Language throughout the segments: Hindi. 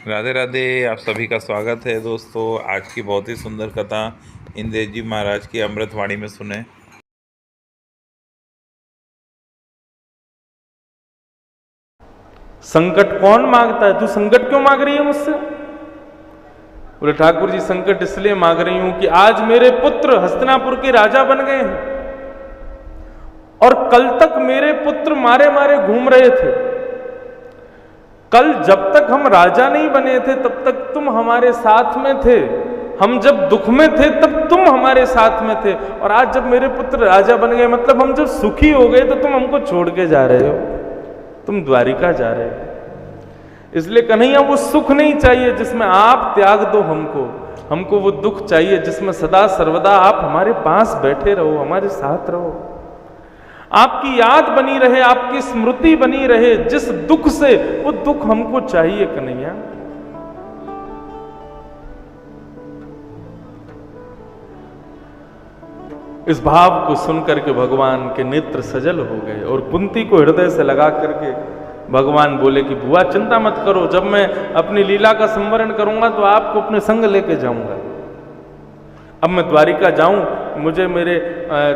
राधे राधे। आप सभी का स्वागत है दोस्तों। आज की बहुत ही सुंदर कथा इंद्र जी महाराज की अमृतवाणी में सुने। संकट कौन मांगता है? तू संकट क्यों मांग रही है मुझसे? बोले ठाकुर जी संकट इसलिए मांग रही हूं कि आज मेरे पुत्र हस्तिनापुर के राजा बन गए हैं और कल तक मेरे पुत्र मारे मारे घूम रहे थे। कल जब तक हम राजा नहीं बने थे तब तक तुम हमारे साथ में थे। हम जब दुख में थे तब तुम हमारे साथ में थे, और आज जब मेरे पुत्र राजा बन गए, मतलब हम जब सुखी हो गए तो तुम हमको छोड़ के जा रहे हो, तुम द्वारिका जा रहे हो। इसलिए कन्हैया वो सुख नहीं चाहिए जिसमें आप त्याग दो हमको वो दुख चाहिए जिसमें सदा सर्वदा आप हमारे पास बैठे रहो, हमारे साथ रहो, आपकी याद बनी रहे, आपकी स्मृति बनी रहे। जिस दुख से वो दुख हमको चाहिए कन्हैया। इस भाव को सुनकर के भगवान के नेत्र सजल हो गए और कुंती को हृदय से लगा करके भगवान बोले कि बुआ चिंता मत करो, जब मैं अपनी लीला का संवरण करूंगा तो आपको अपने संग लेके जाऊंगा। अब मैं द्वारिका जाऊं, मुझे मेरे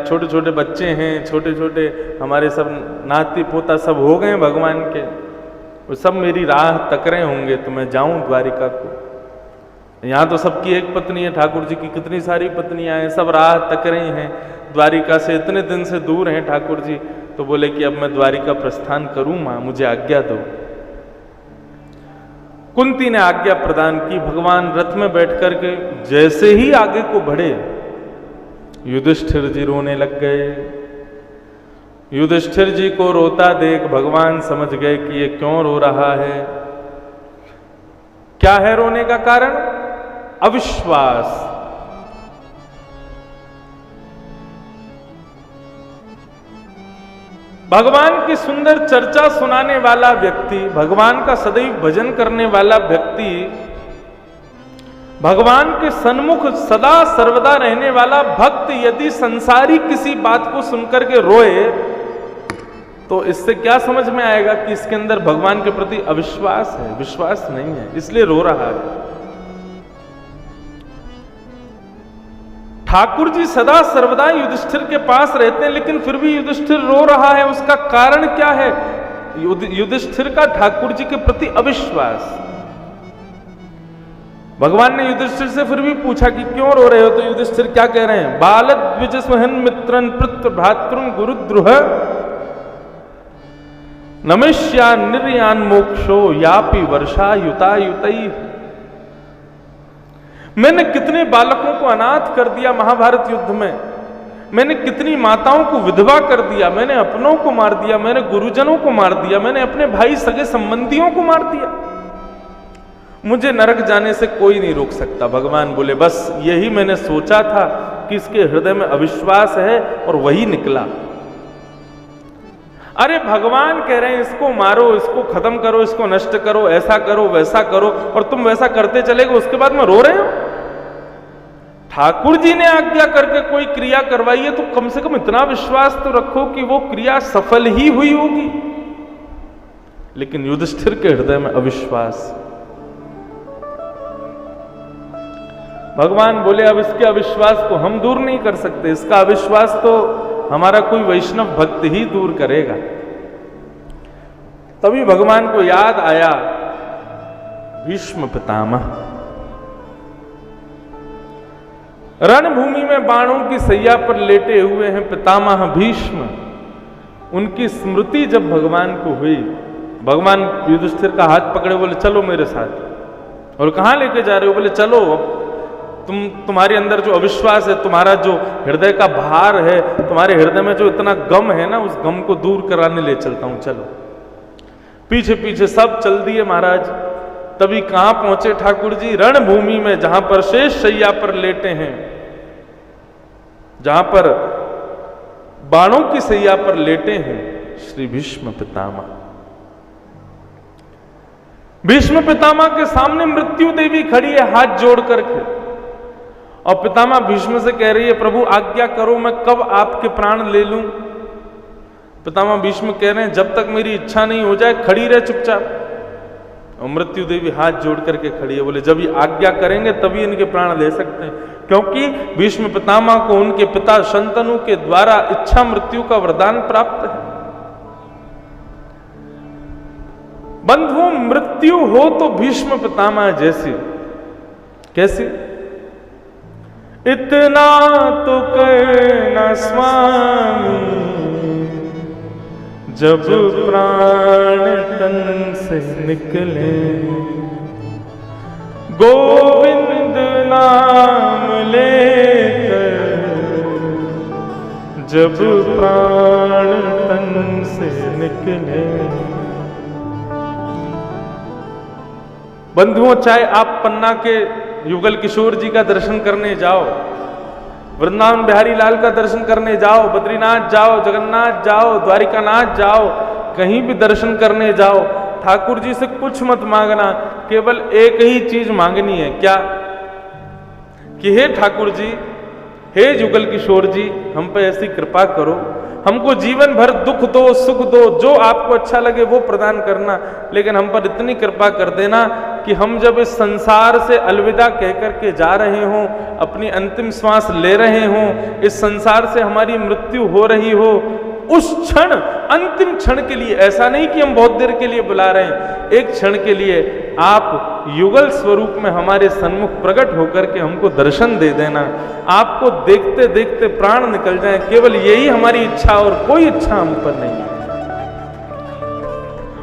छोटे छोटे बच्चे हैं, छोटे छोटे हमारे सब नाती पोता सब हो गए भगवान के, वो सब मेरी राह तक रहे होंगे, तो मैं जाऊं द्वारिका को। यहाँ तो सबकी एक पत्नी है, ठाकुर जी की कितनी सारी पत्नियां हैं, सब राह तक रही हैं, द्वारिका से इतने दिन से दूर हैं ठाकुर जी। तो बोले कि अब मैं द्वारिका प्रस्थान करूं मां, मुझे आज्ञा दो। कुंती ने आज्ञा प्रदान की। भगवान रथ में बैठ करके जैसे ही आगे को बढ़े, युधिष्ठिर जी रोने लग गए। युधिष्ठिर जी को रोता देख भगवान समझ गए कि ये क्यों रो रहा है। क्या है रोने का कारण? अविश्वास। भगवान की सुंदर चर्चा सुनाने वाला व्यक्ति, भगवान का सदैव भजन करने वाला व्यक्ति, भगवान के सन्मुख सदा सर्वदा रहने वाला भक्त यदि संसारी किसी बात को सुनकर के रोए तो इससे क्या समझ में आएगा कि इसके अंदर भगवान के प्रति अविश्वास है, विश्वास नहीं है, इसलिए रो रहा है। ठाकुर जी सदा सर्वदा युधिष्ठिर के पास रहते हैं, लेकिन फिर भी युधिष्ठिर रो रहा है। उसका कारण क्या है? युधिष्ठिर का ठाकुर जी के प्रति अविश्वास। भगवान ने युधिष्ठिर से फिर भी पूछा कि क्यों रो रहे हो, तो युधिष्ठिर क्या कह रहे हैं? बालद द्विजस्महन मित्रन पृत्र भ्रातृन गुरुद्रुह नमिष्या निर्यान मोक्षो यापि वर्षा युता युतई। मैंने कितने बालकों को अनाथ कर दिया महाभारत युद्ध में, मैंने कितनी माताओं को विधवा कर दिया, मैंने अपनों को मार दिया, मैंने गुरुजनों को मार दिया, मैंने अपने भाई सगे संबंधियों को मार दिया। मुझे नरक जाने से कोई नहीं रोक सकता। भगवान बोले बस यही मैंने सोचा था कि इसके हृदय में अविश्वास है और वही निकला। अरे भगवान कह रहे हैं इसको मारो, इसको खत्म करो, इसको नष्ट करो, ऐसा करो वैसा करो, और तुम वैसा करते चले गए, उसके बाद में रो रहे हो। ठाकुर जी ने आज्ञा करके कोई क्रिया करवाई है तो कम से कम इतना विश्वास तो रखो कि वो क्रिया सफल ही हुई होगी। लेकिन युधिष्ठिर के हृदय में अविश्वास। भगवान बोले अब इसके अविश्वास को हम दूर नहीं कर सकते, इसका अविश्वास तो हमारा कोई वैष्णव भक्त ही दूर करेगा। तभी भगवान को याद आया भीष्म पितामह। रणभूमि में बाणों की सैया पर लेटे हुए हैं पितामह भीष्म। उनकी स्मृति जब भगवान को हुई, भगवान युधिष्ठिर का हाथ पकड़े, बोले चलो मेरे साथ। और कहां लेके जा रहे हो? बोले चलो, अब तुम्हारे अंदर जो अविश्वास है, तुम्हारा जो हृदय का भार है, तुम्हारे हृदय में जो इतना गम है ना, उस गम को दूर कराने ले चलता हूं, चलो। पीछे पीछे सब चल दिए महाराज। तभी कहां पहुंचे ठाकुर जी? रणभूमि में, जहां पर शेष शैया पर लेटे हैं, जहां पर बाणों की सैया पर लेटे हैं श्री भीष्म पितामह। भीष्म पितामह के सामने मृत्यु देवी खड़ी है हाथ जोड़ करके, और पितामह भीष्म से कह रही है प्रभु आज्ञा करो, मैं कब आपके प्राण ले लूं। पितामह भीष्म कह रहे हैं जब तक मेरी इच्छा नहीं हो जाए खड़ी रह चुपचाप। मृत्यु देवी हाथ जोड़ करके खड़ी है, बोले जब ये आज्ञा करेंगे तभी इनके प्राण ले सकते हैं, क्योंकि भीष्म पितामह को उनके पिता शंतनु के द्वारा इच्छा मृत्यु का वरदान प्राप्त है। बंधुओं, मृत्यु हो तो भीष्म पितामह जैसी, कैसी? इतना तो करना स्वामी जब प्राण तन से निकले, गोविंद नाम लेकर जब प्राण तन से निकले। बंधुओं, चाहे आप पन्ना के युगल किशोर जी का दर्शन करने जाओ, वृंदावन बिहारी लाल का दर्शन करने जाओ, बद्रीनाथ जाओ, जगन्नाथ जाओ, द्वारिकानाथ जाओ, कहीं भी दर्शन करने जाओ, ठाकुर जी से कुछ मत मांगना, केवल एक ही चीज मांगनी है। क्या? कि हे ठाकुर जी, हे युगल किशोर जी, हम पे ऐसी कृपा करो, हमको जीवन भर दुख दो, सुख दो, जो आपको अच्छा लगे वो प्रदान करना, लेकिन हम पर इतनी कृपा कर देना कि हम जब इस संसार से अलविदा कह करके जा रहे हों, अपनी अंतिम श्वास ले रहे हों, इस संसार से हमारी मृत्यु हो रही हो, उस क्षण, अंतिम क्षण के लिए, ऐसा नहीं कि हम बहुत देर के लिए बुला रहे हैं, एक क्षण के लिए आप युगल स्वरूप में हमारे सन्मुख प्रकट होकर के हमको दर्शन दे देना, आपको देखते देखते प्राण निकल जाए, केवल यही हमारी इच्छा और कोई इच्छा हम पर नहीं है।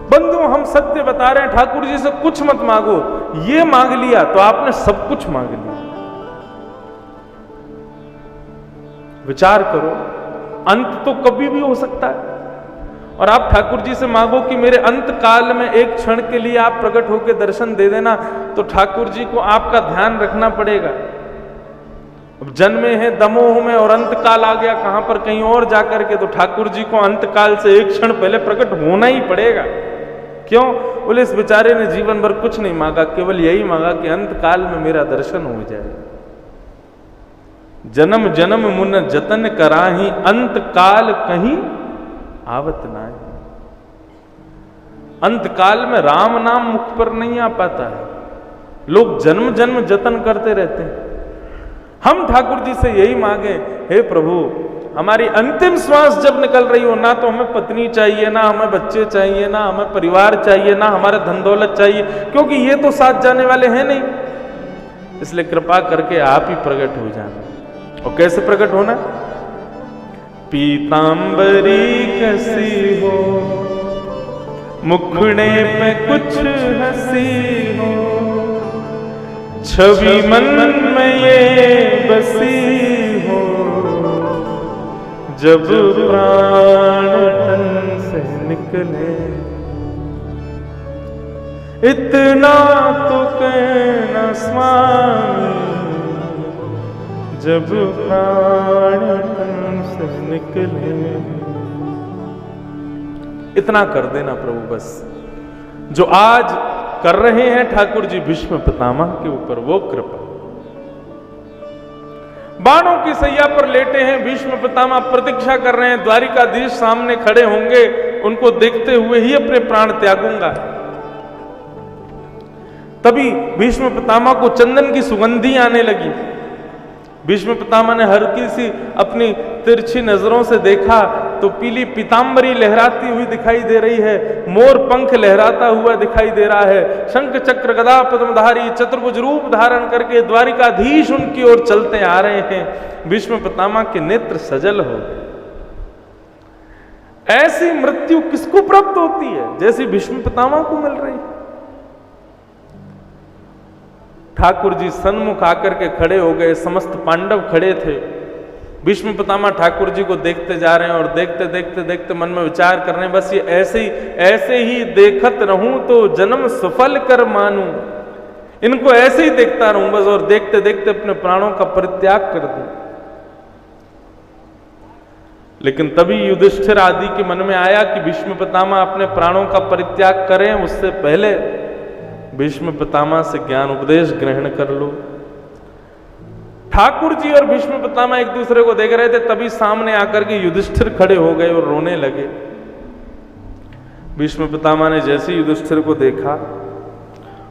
बंधु, हम सत्य बता रहे हैं, ठाकुर जी से कुछ मत मांगो, ये मांग लिया तो आपने सब कुछ मांग लिया। विचार करो, अंत तो कभी भी हो सकता है, और आप ठाकुर जी से मांगो कि मेरे अंत काल में एक क्षण के लिए आप प्रकट होकर दर्शन दे देना, तो ठाकुर जी को आपका ध्यान रखना पड़ेगा। अब जन्मे हैं दमोह में और अंत काल आ गया कहां पर, कहीं और जाकर के, तो ठाकुर जी को अंत काल से एक क्षण पहले प्रकट होना ही पड़ेगा। क्यों? बोले इस बेचारे ने जीवन भर कुछ नहीं मांगा, केवल यही मांगा कि अंत काल में मेरा दर्शन हो जाए। जन्म जन्म मुन जतन कराही, अंत काल कहीं आवत नाहि। अंत काल में राम नाम मुख पर नहीं आ पाता है, लोग जन्म जन्म जतन करते रहते हैं। हम ठाकुर जी से यही मांगे, हे प्रभु, हमारी अंतिम श्वास जब निकल रही हो, ना तो हमें पत्नी चाहिए, ना हमें बच्चे चाहिए, ना हमें परिवार चाहिए, ना हमारा धन दौलत चाहिए, क्योंकि ये तो साथ जाने वाले हैं नहीं। इसलिए कृपा करके आप ही प्रकट हो जाना। और कैसे प्रकट होना? पीतांबरी कसी हो, मुखड़े पे कुछ हंसी हो, छवि मन में ये बसी हो, जब प्राण तन से निकले। इतना तो कहना स्वामी जब प्राण तन से निकले। इतना कर देना प्रभु बस, जो आज कर रहे हैं ठाकुर जी भीष्म पितामह के ऊपर, वो कृपा। बाणों की सैया पर लेटे हैं भीष्म पितामह, प्रतीक्षा कर रहे हैं, द्वारिकाधीश सामने खड़े होंगे, उनको देखते हुए ही अपने प्राण त्यागूंगा। तभी भीष्म पितामह को चंदन की सुगंधी आने लगी। भीष्म पितामह ने हल्की सी अपनी तिरछी नजरों से देखा तो पीली पीतांबरी लहराती हुई दिखाई दे रही है, मोर पंख लहराता हुआ दिखाई दे रहा है, शंख चक्र गदा पद्मधारी चतुर्भुज रूप धारण करके द्वारिकाधीश उनकी ओर चलते आ रहे हैं। भीष्म पितामह के नेत्र सजल हो गए। ऐसी मृत्यु किसको प्राप्त होती है जैसी भीष्म पितामह को मिल रही है? ठाकुर जी सन्मुख आकर के खड़े हो गए, समस्त पांडव खड़े थे। भीष्म पितामह ठाकुर जी को देखते जा रहे हैं और देखते देखते देखते मन में विचार कर रहे हैं, बस ये ऐसे ही देखत रहूं तो जन्म सफल कर मानूं। इनको ऐसे ही देखता रहूं बस, और देखते देखते अपने प्राणों का परित्याग कर दूं। लेकिन तभी युधिष्ठिर आदि के मन में आया कि भीष्म पितामह अपने प्राणों का परित्याग करें, उससे पहले भीष्म पितामह से ज्ञान उपदेश ग्रहण कर लो। ठाकुर जी और भीष्म पितामह एक दूसरे को देख रहे थे, तभी सामने आकर के युधिष्ठिर खड़े हो गए और रोने लगे। भीष्म पितामह ने जैसे युधिष्ठिर को देखा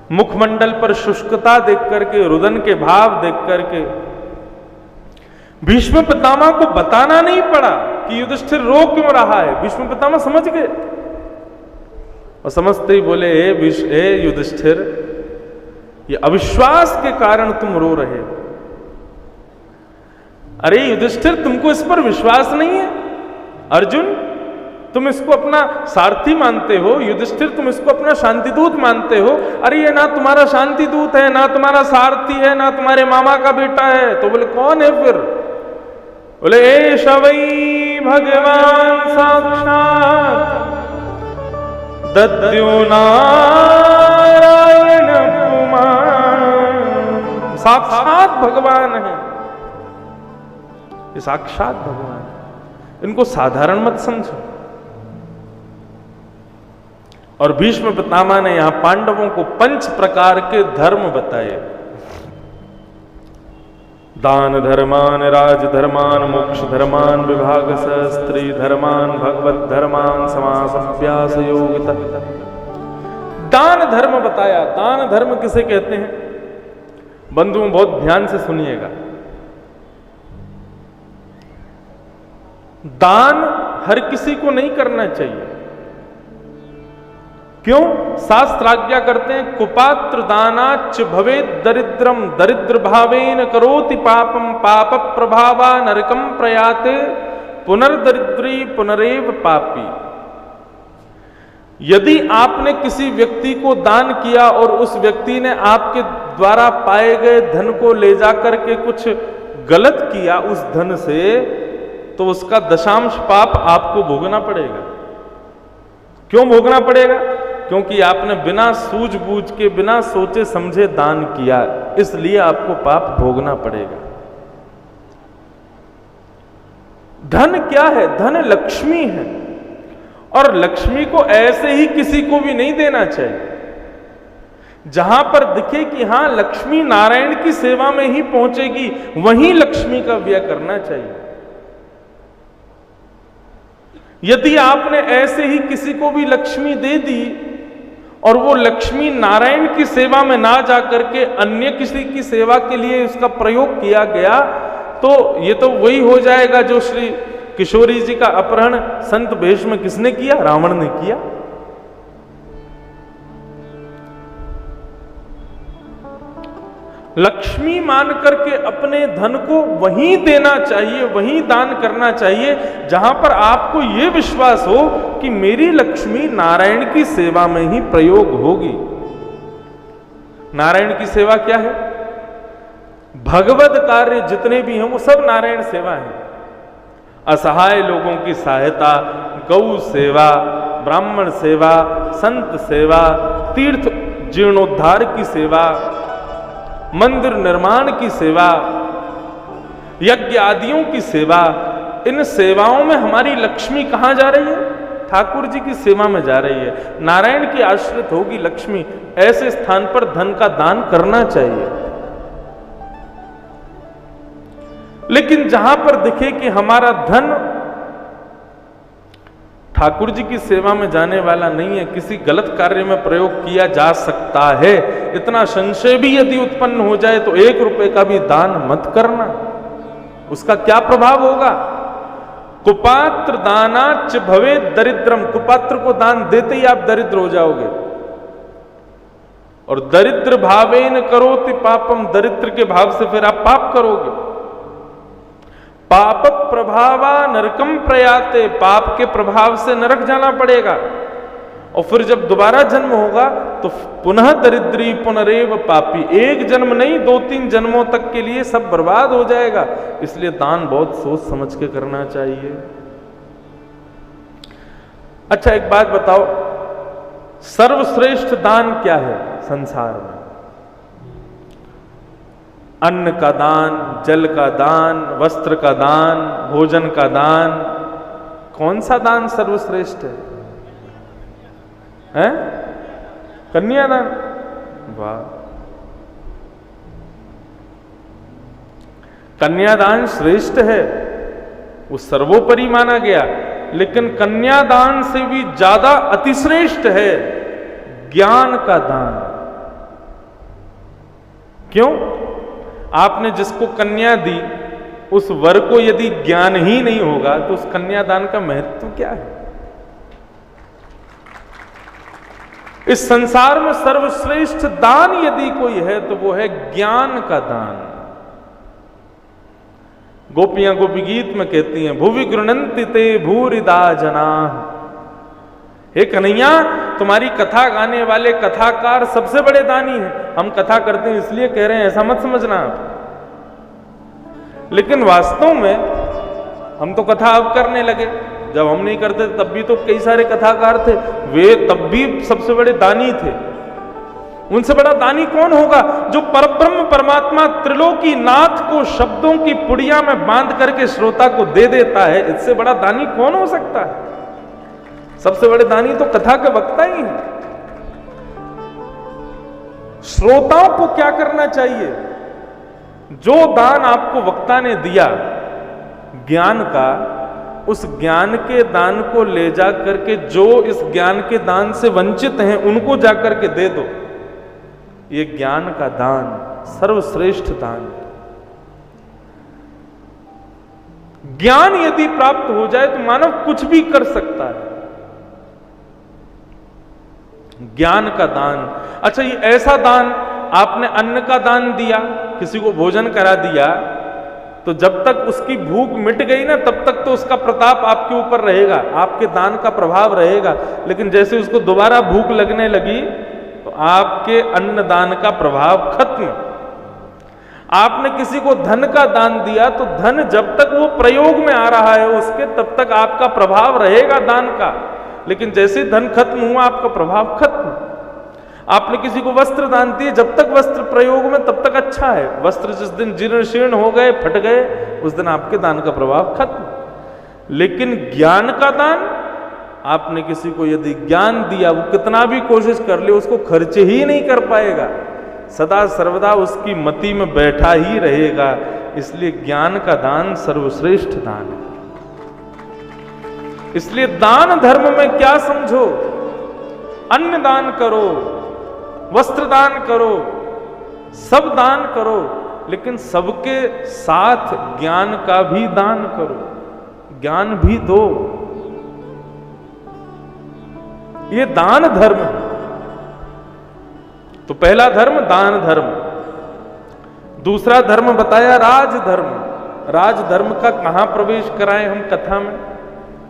मुखमंडल पर शुष्कता देख करके, रुदन के भाव देख करके भीष्म पितामह को बताना नहीं पड़ा कि युधिष्ठिर रो क्यों रहा है। भीष्म पितामह समझ गए और समझते ही बोले, हे युधिष्ठिर, ये अविश्वास के कारण तुम रो रहे हो। अरे युधिष्ठिर, तुमको इस पर विश्वास नहीं है? अर्जुन, तुम इसको अपना सारथी मानते हो, युधिष्ठिर तुम इसको अपना शांतिदूत मानते हो। अरे ये ना तुम्हारा शांतिदूत है, ना तुम्हारा सारथी है, ना तुम्हारे मामा का बेटा है। तो बोले कौन है फिर? बोले एष वै भगवान साक्षात दद्यो नारायण पुमान। साक्षात भगवान है, ये साक्षात भगवान है, इनको साधारण मत समझो। और भीष्म पितामह ने यहां पांडवों को 5 प्रकार के धर्म बताए। दान धर्मान, राज धर्मान, मोक्ष धर्मान, विभाग स्त्री धर्मान, भगवत धर्मान, समास अभ्यास योगिता। दान धर्म बताया। दान धर्म किसे कहते हैं? बंधुओं बहुत ध्यान से सुनिएगा। दान हर किसी को नहीं करना चाहिए। क्यों? शास्त्र आज्ञा करते हैं, कुपात्र दानाच भवेद दरिद्रम, दरिद्र भावेन करोति पापम, पाप प्रभावा नरकम प्रयाते, पुनर्दरिद्री पुनरेव पापी। यदि आपने किसी व्यक्ति को दान किया और उस व्यक्ति ने आपके द्वारा पाए गए धन को ले जाकर के कुछ गलत किया उस धन से, तो उसका दशांश पाप आपको भोगना पड़ेगा। क्यों भोगना पड़ेगा? क्योंकि आपने बिना सूझबूझ के, बिना सोचे समझे दान किया, इसलिए आपको पाप भोगना पड़ेगा। धन क्या है? धन लक्ष्मी है, और लक्ष्मी को ऐसे ही किसी को भी नहीं देना चाहिए। जहां पर दिखे कि हां लक्ष्मी नारायण की सेवा में ही पहुंचेगी, वहीं लक्ष्मी का व्यय करना चाहिए। यदि आपने ऐसे ही किसी को भी लक्ष्मी दे दी और वो लक्ष्मी नारायण की सेवा में ना जाकर के अन्य किसी की सेवा के लिए उसका प्रयोग किया गया, तो ये तो वही हो जाएगा जो श्री किशोरी जी का अपहरण संत वेश में किसने किया? रावण ने किया। लक्ष्मी मान करके अपने धन को वहीं देना चाहिए, वहीं दान करना चाहिए जहां पर आपको यह विश्वास हो कि मेरी लक्ष्मी नारायण की सेवा में ही प्रयोग होगी। नारायण की सेवा क्या है? भगवत कार्य जितने भी हैं वो सब नारायण सेवा है। असहाय लोगों की सहायता, गौ सेवा, ब्राह्मण सेवा, संत सेवा, तीर्थ जीर्णोद्धार की सेवा, मंदिर निर्माण की सेवा, यज्ञ आदियों की सेवा। इन सेवाओं में हमारी लक्ष्मी कहां जा रही है? ठाकुर जी की सेवा में जा रही है। नारायण की आश्रित होगी लक्ष्मी, ऐसे स्थान पर धन का दान करना चाहिए। लेकिन जहां पर दिखे कि हमारा धन ठाकुर जी की सेवा में जाने वाला नहीं है, किसी गलत कार्य में प्रयोग किया जा सकता है, इतना संशय भी यदि उत्पन्न हो जाए तो 1 रुपए का भी दान मत करना। उसका क्या प्रभाव होगा? कुपात्र दानाच भवे दरिद्रम। कुपात्र को दान देते ही आप दरिद्र हो जाओगे। और दरिद्र भावेन करोति पापम, दरिद्र के भाव से फिर आप पाप करोगे। पाप प्रभावा नरकम प्रयाते, पाप के प्रभाव से नरक जाना पड़ेगा। और फिर जब दोबारा जन्म होगा तो पुनः दरिद्री पुनरेव पापी। 1 जन्म नहीं, 2-3 जन्मों तक के लिए सब बर्बाद हो जाएगा। इसलिए दान बहुत सोच समझ के करना चाहिए। अच्छा एक बात बताओ, सर्वश्रेष्ठ दान क्या है संसार में? अन्न का दान, जल का दान, वस्त्र का दान, भोजन का दान। कौन सा दान सर्वश्रेष्ठ है? हैं? कन्यादान। वाह, कन्यादान श्रेष्ठ है, वो सर्वोपरि माना गया। लेकिन कन्यादान से भी ज्यादा अतिश्रेष्ठ है ज्ञान का दान। क्यों? आपने जिसको कन्या दी उस वर को यदि ज्ञान ही नहीं होगा तो उस कन्यादान का महत्व क्या है? इस संसार में सर्वश्रेष्ठ दान यदि कोई है तो वो है ज्ञान का दान। गोपियां गोपी गीत में कहती हैं, भुवि गृणन्ति ते भूरिदा जना। हे कन्हैया, तुम्हारी कथा गाने वाले कथाकार सबसे बड़े दानी हैं। हम कथा करते हैं इसलिए कह रहे हैं, ऐसा मत समझना आप। लेकिन वास्तव में हम तो कथा अब करने लगे, जब हम नहीं करते तब भी तो कई सारे कथाकार थे, वे तब भी सबसे बड़े दानी थे। उनसे बड़ा दानी कौन होगा? जो परब्रह्म परमात्मा त्रिलोकी नाथ को शब्दों की पुड़िया में बांध करके श्रोता को दे देता है। इससे बड़ा दानी कौन हो सकता है? सबसे बड़े दानी तो कथा के वक्ता ही हैं। श्रोताओं को क्या करना चाहिए? जो दान आपको वक्ता ने दिया ज्ञान का, उस ज्ञान के दान को ले जा करके जो इस ज्ञान के दान से वंचित हैं उनको जाकर के दे दो। ये ज्ञान का दान सर्वश्रेष्ठ दान। ज्ञान यदि प्राप्त हो जाए तो मानव कुछ भी कर सकता है। ज्ञान का दान। अच्छा, ये ऐसा दान, आपने अन्न का दान दिया, किसी को भोजन करा दिया, तो जब तक उसकी भूख मिट गई ना तब तक तो उसका प्रताप आपके ऊपर रहेगा, आपके दान का प्रभाव रहेगा। लेकिन जैसे उसको दोबारा भूख लगने लगी तो आपके अन्न दान का प्रभाव खत्म। आपने किसी को धन का दान दिया तो धन जब तक वो प्रयोग में आ रहा है उसके, तब तक आपका प्रभाव रहेगा दान का। लेकिन जैसे धन खत्म हुआ आपका प्रभाव खत्म। आपने किसी को वस्त्र दान दिए, जब तक वस्त्र प्रयोग में तब तक अच्छा है। वस्त्र जिस दिन जीर्ण शीर्ण हो गए, फट गए, उस दिन आपके दान का प्रभाव खत्म। लेकिन ज्ञान का दान, आपने किसी को यदि ज्ञान दिया, वो कितना भी कोशिश कर ले उसको खर्च ही नहीं कर पाएगा, सदा सर्वदा उसकी मति में बैठा ही रहेगा। इसलिए ज्ञान का दान सर्वश्रेष्ठ दान है। इसलिए दान धर्म में क्या समझो? अन्न दान करो, वस्त्र दान करो, सब दान करो, लेकिन सबके साथ ज्ञान का भी दान करो, ज्ञान भी दो। ये दान धर्म है। तो पहला धर्म दान धर्म। दूसरा धर्म बताया राज धर्म। राज धर्म का कहां प्रवेश कराएं हम कथा में?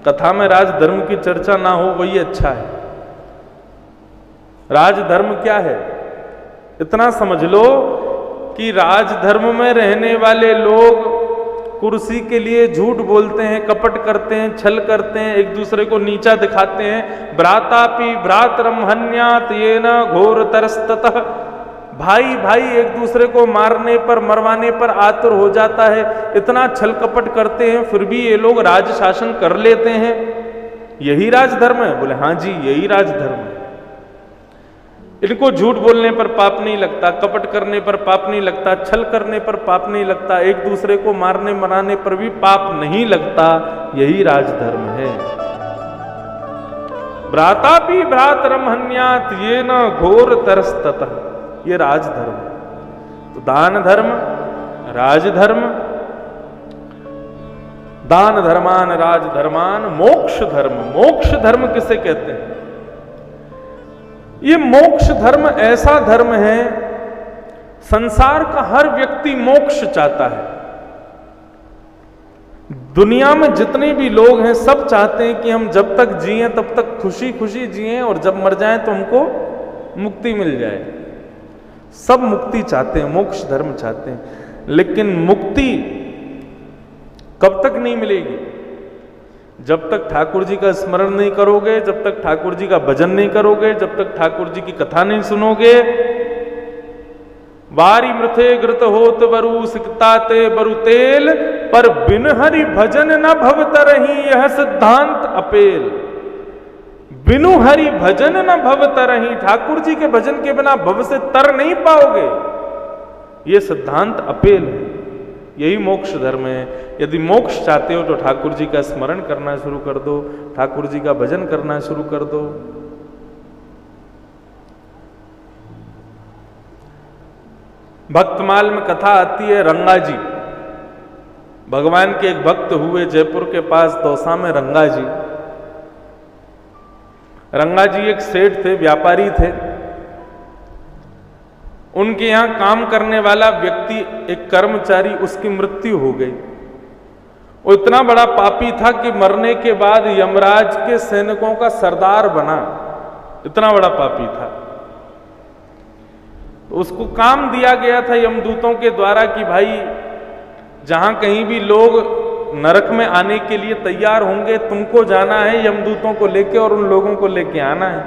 कथा में राज धर्म की चर्चा ना हो वही अच्छा है। राजधर्म क्या है? इतना समझ लो कि राजधर्म में रहने वाले लोग कुर्सी के लिए झूठ बोलते हैं, कपट करते हैं, छल करते हैं, एक दूसरे को नीचा दिखाते हैं। भ्रातापि भ्रातरम हन्यात येन घोर तरस्ततः। भाई भाई एक दूसरे को मारने पर, मरवाने पर आतुर हो जाता है। इतना छल कपट करते हैं, फिर भी ये लोग राज शासन कर लेते हैं। यही राजधर्म है? बोले हाँ जी, यही राजधर्म है। इनको झूठ बोलने पर पाप नहीं लगता, कपट करने पर पाप नहीं लगता, छल करने पर पाप नहीं लगता, एक दूसरे को मारने मराने पर भी पाप नहीं लगता। यही राजधर्म है। भ्रातापि भ्रातरम हन्यात येन घोर तरस्ततः। ये राजधर्म। तो दान धर्म, राजधर्म, दान धर्मान राजधर्मान, मोक्ष धर्म। मोक्ष धर्म किसे कहते हैं? ये मोक्ष धर्म ऐसा धर्म है, संसार का हर व्यक्ति मोक्ष चाहता है। दुनिया में जितने भी लोग हैं सब चाहते हैं कि हम जब तक जिएं तब तक खुशी खुशी जिएं और जब मर जाएं तो हमको मुक्ति मिल जाए। सब मुक्ति चाहते हैं, मोक्ष धर्म चाहते हैं। लेकिन मुक्ति कब तक नहीं मिलेगी? जब तक ठाकुर जी का स्मरण नहीं करोगे, जब तक ठाकुर जी का भजन नहीं करोगे, जब तक ठाकुर जी की कथा नहीं सुनोगे। वारी मृथे घृत होत बरु सिकताते बरु तेल, पर बिन हरि भजन न भव तरहि, यह सिद्धांत अपेल। बिनु हरि भजन न भव तरहि, ठाकुर जी के भजन के बिना भव से तर नहीं पाओगे। यह सिद्धांत अपेल है। यही मोक्ष धर्म है। यदि मोक्ष चाहते हो तो ठाकुर जी का स्मरण करना शुरू कर दो, ठाकुर जी का भजन करना शुरू कर दो। भक्तमाल में कथा आती है, रंगा जी, भगवान के एक भक्त हुए जयपुर के पास दौसा में रंगा जी। रंगा जी एक सेठ थे, व्यापारी थे। उनके यहां काम करने वाला व्यक्ति, एक कर्मचारी, उसकी मृत्यु हो गई। वो इतना बड़ा पापी था कि मरने के बाद यमराज के सैनिकों का सरदार बना, इतना बड़ा पापी था। तो उसको काम दिया गया था यमदूतों के द्वारा कि भाई जहां कहीं भी लोग नरक में आने के लिए तैयार होंगे, तुमको जाना है यमदूतों को लेके और उन लोगों को लेके आना है।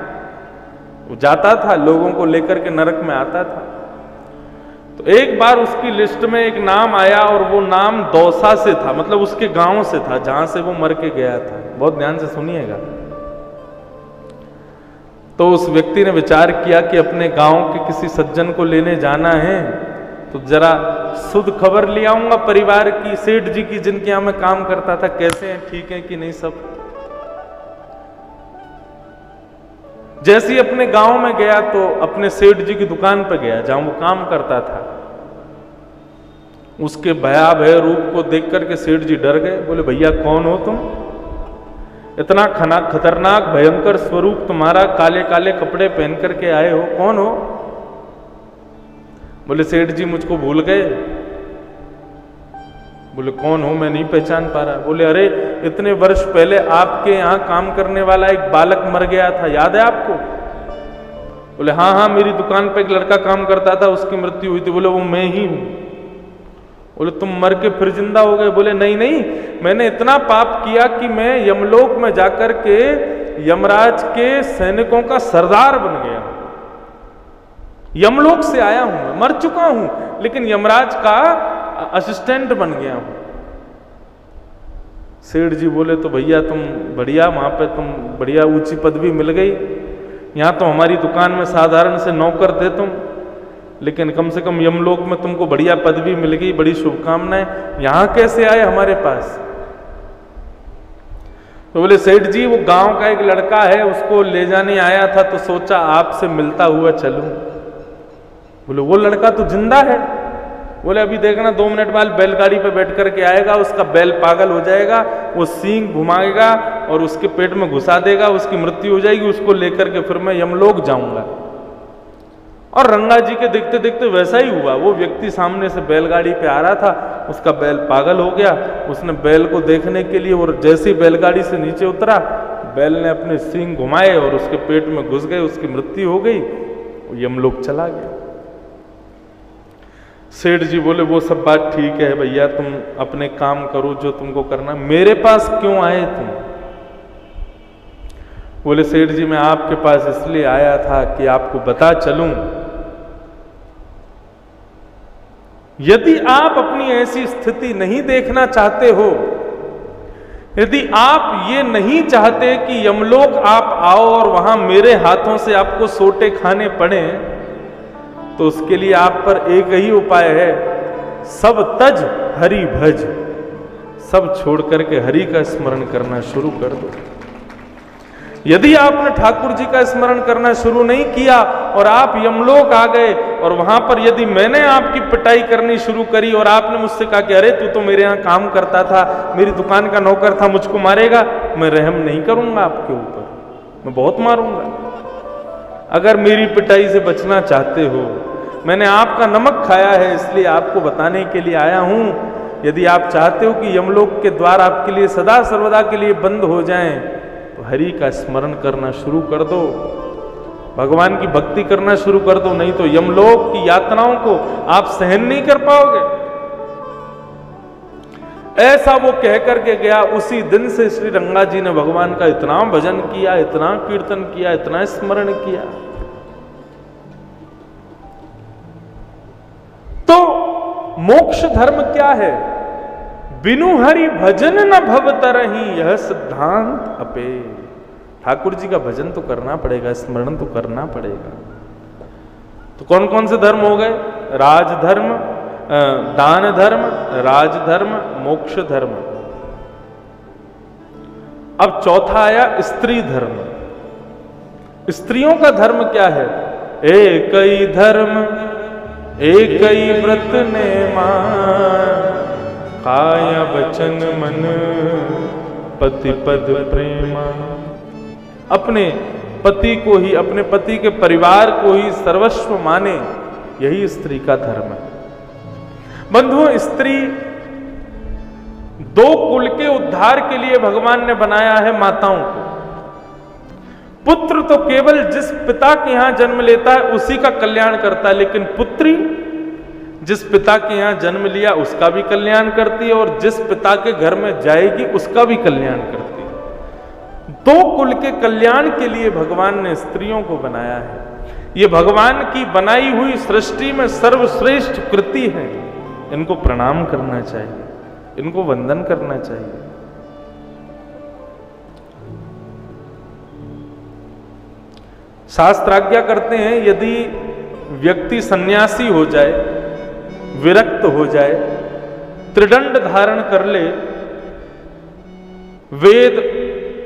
वो जाता था, लोगों को लेकर के नरक में आता था। तो एक बार उसकी लिस्ट में एक नाम आया और वो नाम दौसा से था, मतलब उसके गांव से था जहां से वो मर के गया था। बहुत ध्यान से सुनिएगा। तो उस व्यक्ति ने विचार किया कि अपने गांव के किसी सज्जन को लेने जाना है, तो जरा शुद्ध खबर ले आऊंगा परिवार की, सेठ जी की, जिनके यहां मैं काम करता था, कैसे हैं, ठीक है कि नहीं सब। जैसे ही अपने गांव में गया तो अपने सेठ जी की दुकान पर गया जहां वो काम करता था। उसके भयावह रूप को देख करके सेठ जी डर गए। बोले, भैया कौन हो तुम? इतना खतरनाक भयंकर स्वरूप तुम्हारा, काले काले कपड़े पहन करके आए हो, कौन हो? बोले, सेठ जी मुझको भूल गए। बोले, कौन हो, मैं नहीं पहचान पा रहा। बोले, अरे इतने वर्ष पहले आपके यहां काम करने वाला एक बालक मर गया था, याद है आपको? बोले, हाँ हाँ, मेरी दुकान पे एक लड़का काम करता था, उसकी मृत्यु हुई थी। बोले, वो मैं ही हूं। बोले, तुम मर के फिर जिंदा हो गए? बोले, नहीं नहीं, मैंने इतना पाप किया कि मैं यमलोक में जाकर के यमराज के सैनिकों का सरदार बन गया। यमलोक से आया हूं, मैं मर चुका हूं, लेकिन यमराज का असिस्टेंट बन गया हूं। सेठ जी बोले, तो भैया तुम बढ़िया, वहां पे तुम बढ़िया ऊंची पदवी मिल गई। यहां तो हमारी दुकान में साधारण से नौकर थे तुम, लेकिन कम से कम यमलोक में तुमको बढ़िया पदवी मिल गई, बड़ी शुभकामनाएं। यहां कैसे आए हमारे पास? तो बोले, सेठ जी वो गांव का एक लड़का है, उसको ले जाने आया था, तो सोचा आपसे मिलता हुआ चलूं। बोले, वो लड़का तो जिंदा है। बोले, अभी देखना 2 मिनट बाद बैलगाड़ी पे बैठ करके आएगा, उसका बैल पागल हो जाएगा, वो सींग घुमाएगा और उसके पेट में घुसा देगा, उसकी मृत्यु हो जाएगी, उसको लेकर के फिर मैं यमलोक जाऊंगा। और रंगा जी के देखते देखते वैसा ही हुआ। वो व्यक्ति सामने से बैलगाड़ी पे आ रहा था, उसका बैल पागल हो गया। उसने बैल को देखने के लिए, और जैसे ही बैलगाड़ी से नीचे उतरा, बैल ने अपने सींग घुमाए और उसके पेट में घुस गए, उसकी मृत्यु हो गई, वो यमलोक चला गया। सेठ जी बोले, वो सब बात ठीक है भैया, तुम अपने काम करो जो तुमको करना, मेरे पास क्यों आए तुम? बोले, सेठ जी मैं आपके पास इसलिए आया था कि आपको बता चलूं, यदि आप अपनी ऐसी स्थिति नहीं देखना चाहते हो, यदि आप ये नहीं चाहते कि यमलोक आप आओ और वहां मेरे हाथों से आपको सोटे खाने पड़े, तो उसके लिए आप पर एक ही उपाय है, सब तज हरि भज, सब छोड़ करके हरि का स्मरण करना शुरू कर दो। यदि आपने ठाकुर जी का स्मरण करना शुरू नहीं किया और आप यमलोक आ गए, और वहां पर यदि मैंने आपकी पिटाई करनी शुरू करी और आपने मुझसे कहा कि अरे तू तो मेरे यहां काम करता था, मेरी दुकान का नौकर था, मुझको मारेगा, मैं रहम नहीं करूंगा आपके ऊपर, मैं बहुत मारूंगा। अगर मेरी पिटाई से बचना चाहते हो, मैंने आपका नमक खाया है, इसलिए आपको बताने के लिए आया हूं, यदि आप चाहते हो कि यमलोक के द्वार आपके लिए सदा सर्वदा के लिए बंद हो जाएं, तो हरि का स्मरण करना शुरू कर दो, भगवान की भक्ति करना शुरू कर दो, नहीं तो यमलोक की यातनाओं को आप सहन नहीं कर पाओगे। ऐसा वो कह करके गया। उसी दिन से श्री रंगा जी ने भगवान का इतना भजन किया, इतना कीर्तन किया, इतना स्मरण किया। तो मोक्ष धर्म क्या है? बिनु हरि भजन न भव तरहि, यह सिद्धांत अपे। ठाकुर जी का भजन तो करना पड़ेगा, स्मरण तो करना पड़ेगा। तो कौन कौन से धर्म हो गए? राजधर्म, दान धर्म, राजधर्म, मोक्ष धर्म। अब चौथा आया स्त्री धर्म। स्त्रियों का धर्म क्या है? एक ही धर्म एक ही व्रत ने मान, काया वचन मन पति पद प्रेमा। अपने पति को ही, अपने पति के परिवार को ही सर्वस्व माने, यही स्त्री का धर्म है। बंधुओं, स्त्री दो कुल के उद्धार के लिए भगवान ने बनाया है माताओं को। पुत्र तो केवल जिस पिता के यहां जन्म लेता है उसी का कल्याण करता है, लेकिन पुत्री जिस पिता के यहां जन्म लिया उसका भी कल्याण करती है और जिस पिता के घर में जाएगी उसका भी कल्याण करती है। दो कुल के कल्याण के लिए भगवान ने स्त्रियों को बनाया है। ये भगवान की बनाई हुई सृष्टि में सर्वश्रेष्ठ कृति है। इनको प्रणाम करना चाहिए, इनको वंदन करना चाहिए। शास्त्र आज्ञा करते हैं, यदि व्यक्ति सन्यासी हो जाए, विरक्त हो जाए, त्रिदंड धारण कर ले, वेद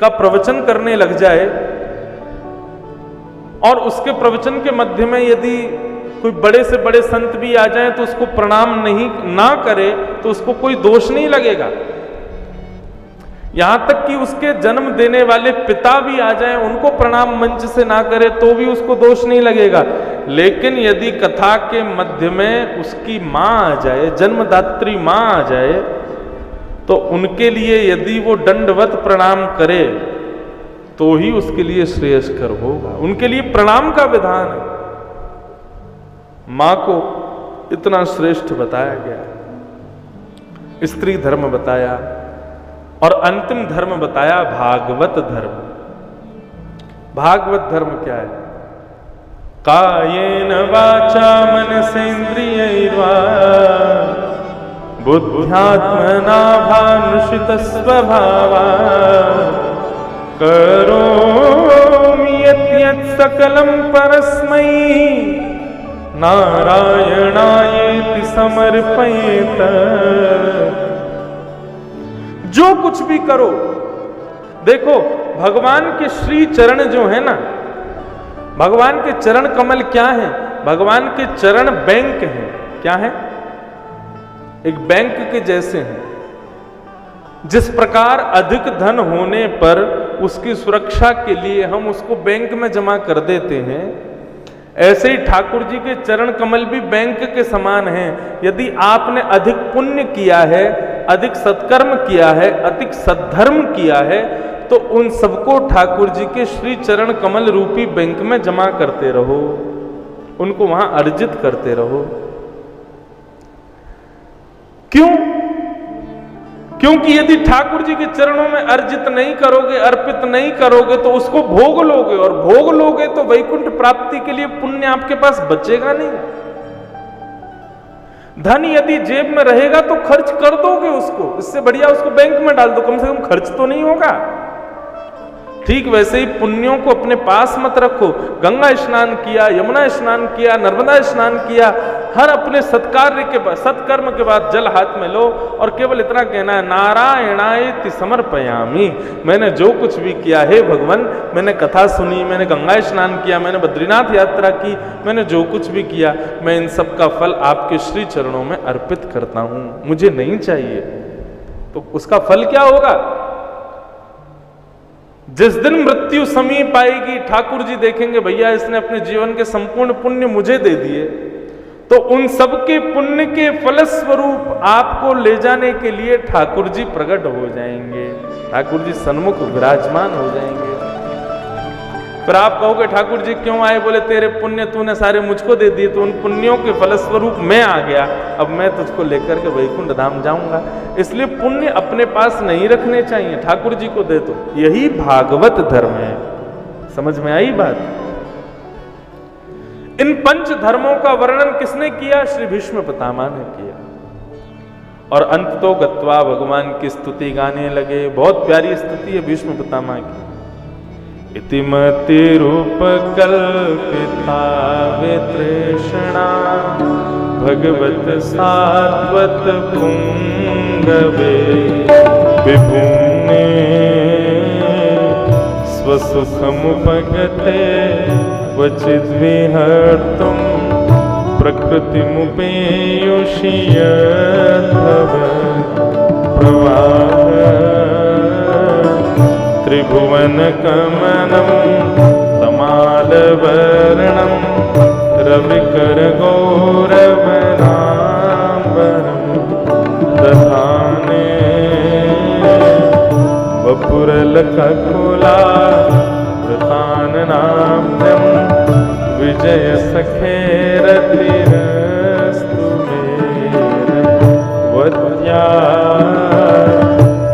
का प्रवचन करने लग जाए और उसके प्रवचन के मध्य में यदि कोई बड़े से बड़े संत भी आ जाए तो उसको प्रणाम ना करे तो उसको कोई दोष नहीं लगेगा। यहां तक कि उसके जन्म देने वाले पिता भी आ जाएं, उनको प्रणाम मंच से ना करे तो भी उसको दोष नहीं लगेगा। लेकिन यदि कथा के मध्य में उसकी मां आ जाए, जन्मदात्री मां आ जाए, तो उनके लिए यदि वो दंडवत प्रणाम करे तो ही उसके लिए श्रेयस्कर होगा। उनके लिए प्रणाम का विधान है। मां को इतना श्रेष्ठ बताया गया, स्त्री धर्म बताया और अंतिम धर्म बताया भागवत धर्म। भागवत धर्म क्या है? कायेन वाचा मनसेन्द्रियैर्वा बुद्ध्यात्मना भानुषित स्वभावा करोमि यत् सकलं परस्मै नारायणायेति समर्पयेत। जो कुछ भी करो, देखो भगवान के श्री चरण जो है ना, भगवान के चरण कमल क्या है? भगवान के चरण बैंक हैं। क्या है? एक बैंक के जैसे हैं। जिस प्रकार अधिक धन होने पर उसकी सुरक्षा के लिए हम उसको बैंक में जमा कर देते हैं, ऐसे ही ठाकुर जी के चरण कमल भी बैंक के समान हैं। यदि आपने अधिक पुण्य किया है, अधिक सत्कर्म किया है, अधिक सद्धर्म किया है, तो उन सबको ठाकुर जी के श्री चरण कमल रूपी बैंक में जमा करते रहो, उनको वहां अर्जित करते रहो। क्यों? क्योंकि यदि ठाकुर जी के चरणों में अर्जित नहीं करोगे, अर्पित नहीं करोगे, तो उसको भोग लोगे, और भोग लोगे तो वैकुंठ प्राप्ति के लिए पुण्य आपके पास बचेगा नहीं। धन यदि जेब में रहेगा तो खर्च कर दोगे उसको, इससे बढ़िया उसको बैंक में डाल दो, कम से कम खर्च तो नहीं होगा। ठीक वैसे ही पुण्यों को अपने पास मत रखो। गंगा स्नान किया, यमुना स्नान किया, नर्मदा स्नान किया, हर अपने सत्कार्य के बाद, सत्कर्म के बाद जल हाथ में लो और केवल इतना कहना है, नारायणायेति समर्पयामि। मैंने जो कुछ भी किया है भगवान, मैंने कथा सुनी, मैंने गंगा स्नान किया, मैंने बद्रीनाथ यात्रा की, मैंने जो कुछ भी किया, मैं इन सब का फल आपके श्री चरणों में अर्पित करता हूं, मुझे नहीं चाहिए। तो उसका फल क्या होगा? जिस दिन मृत्यु समीप आएगी, ठाकुर जी देखेंगे भैया इसने अपने जीवन के संपूर्ण पुण्य मुझे दे दिए, तो उन सबके पुण्य के फलस्वरूप आपको ले जाने के लिए ठाकुर जी प्रकट हो जाएंगे, ठाकुर जी सन्मुख विराजमान हो जाएंगे। फिर आप कहोगे ठाकुर जी क्यों आए? बोले तेरे पुण्य तूने सारे मुझको दे दिए, तो उन पुण्यों के फलस्वरूप मैं आ गया, अब मैं तुझको लेकर के वैकुंठ धाम जाऊंगा। इसलिए पुण्य अपने पास नहीं रखने चाहिए, ठाकुर जी को दे दो। यही भागवत धर्म है। समझ में आई बात? इन पंच धर्मों का वर्णन किसने किया? श्री भीष्म पितामह ने किया। और अंत तो गत्वा भगवान की स्तुति गाने लगे। बहुत प्यारी स्तुति है भीष्म पितामह की। इतिमति रूप कल्पिता वितृष्णा भगवत सात्वत पुंगवे विभुम्ने स्वसुखमुपगते क्वचिद् विहर्तुं प्रकृतिमुपेयुषियद्धव प्रवाह त्रिभुवनकमनं तमालवर्णं रविकरगौरवनाम्बरं दधाने वपुरलककुलावृताननाम्यं विजयसखेरतिरस्तु मेरवत्या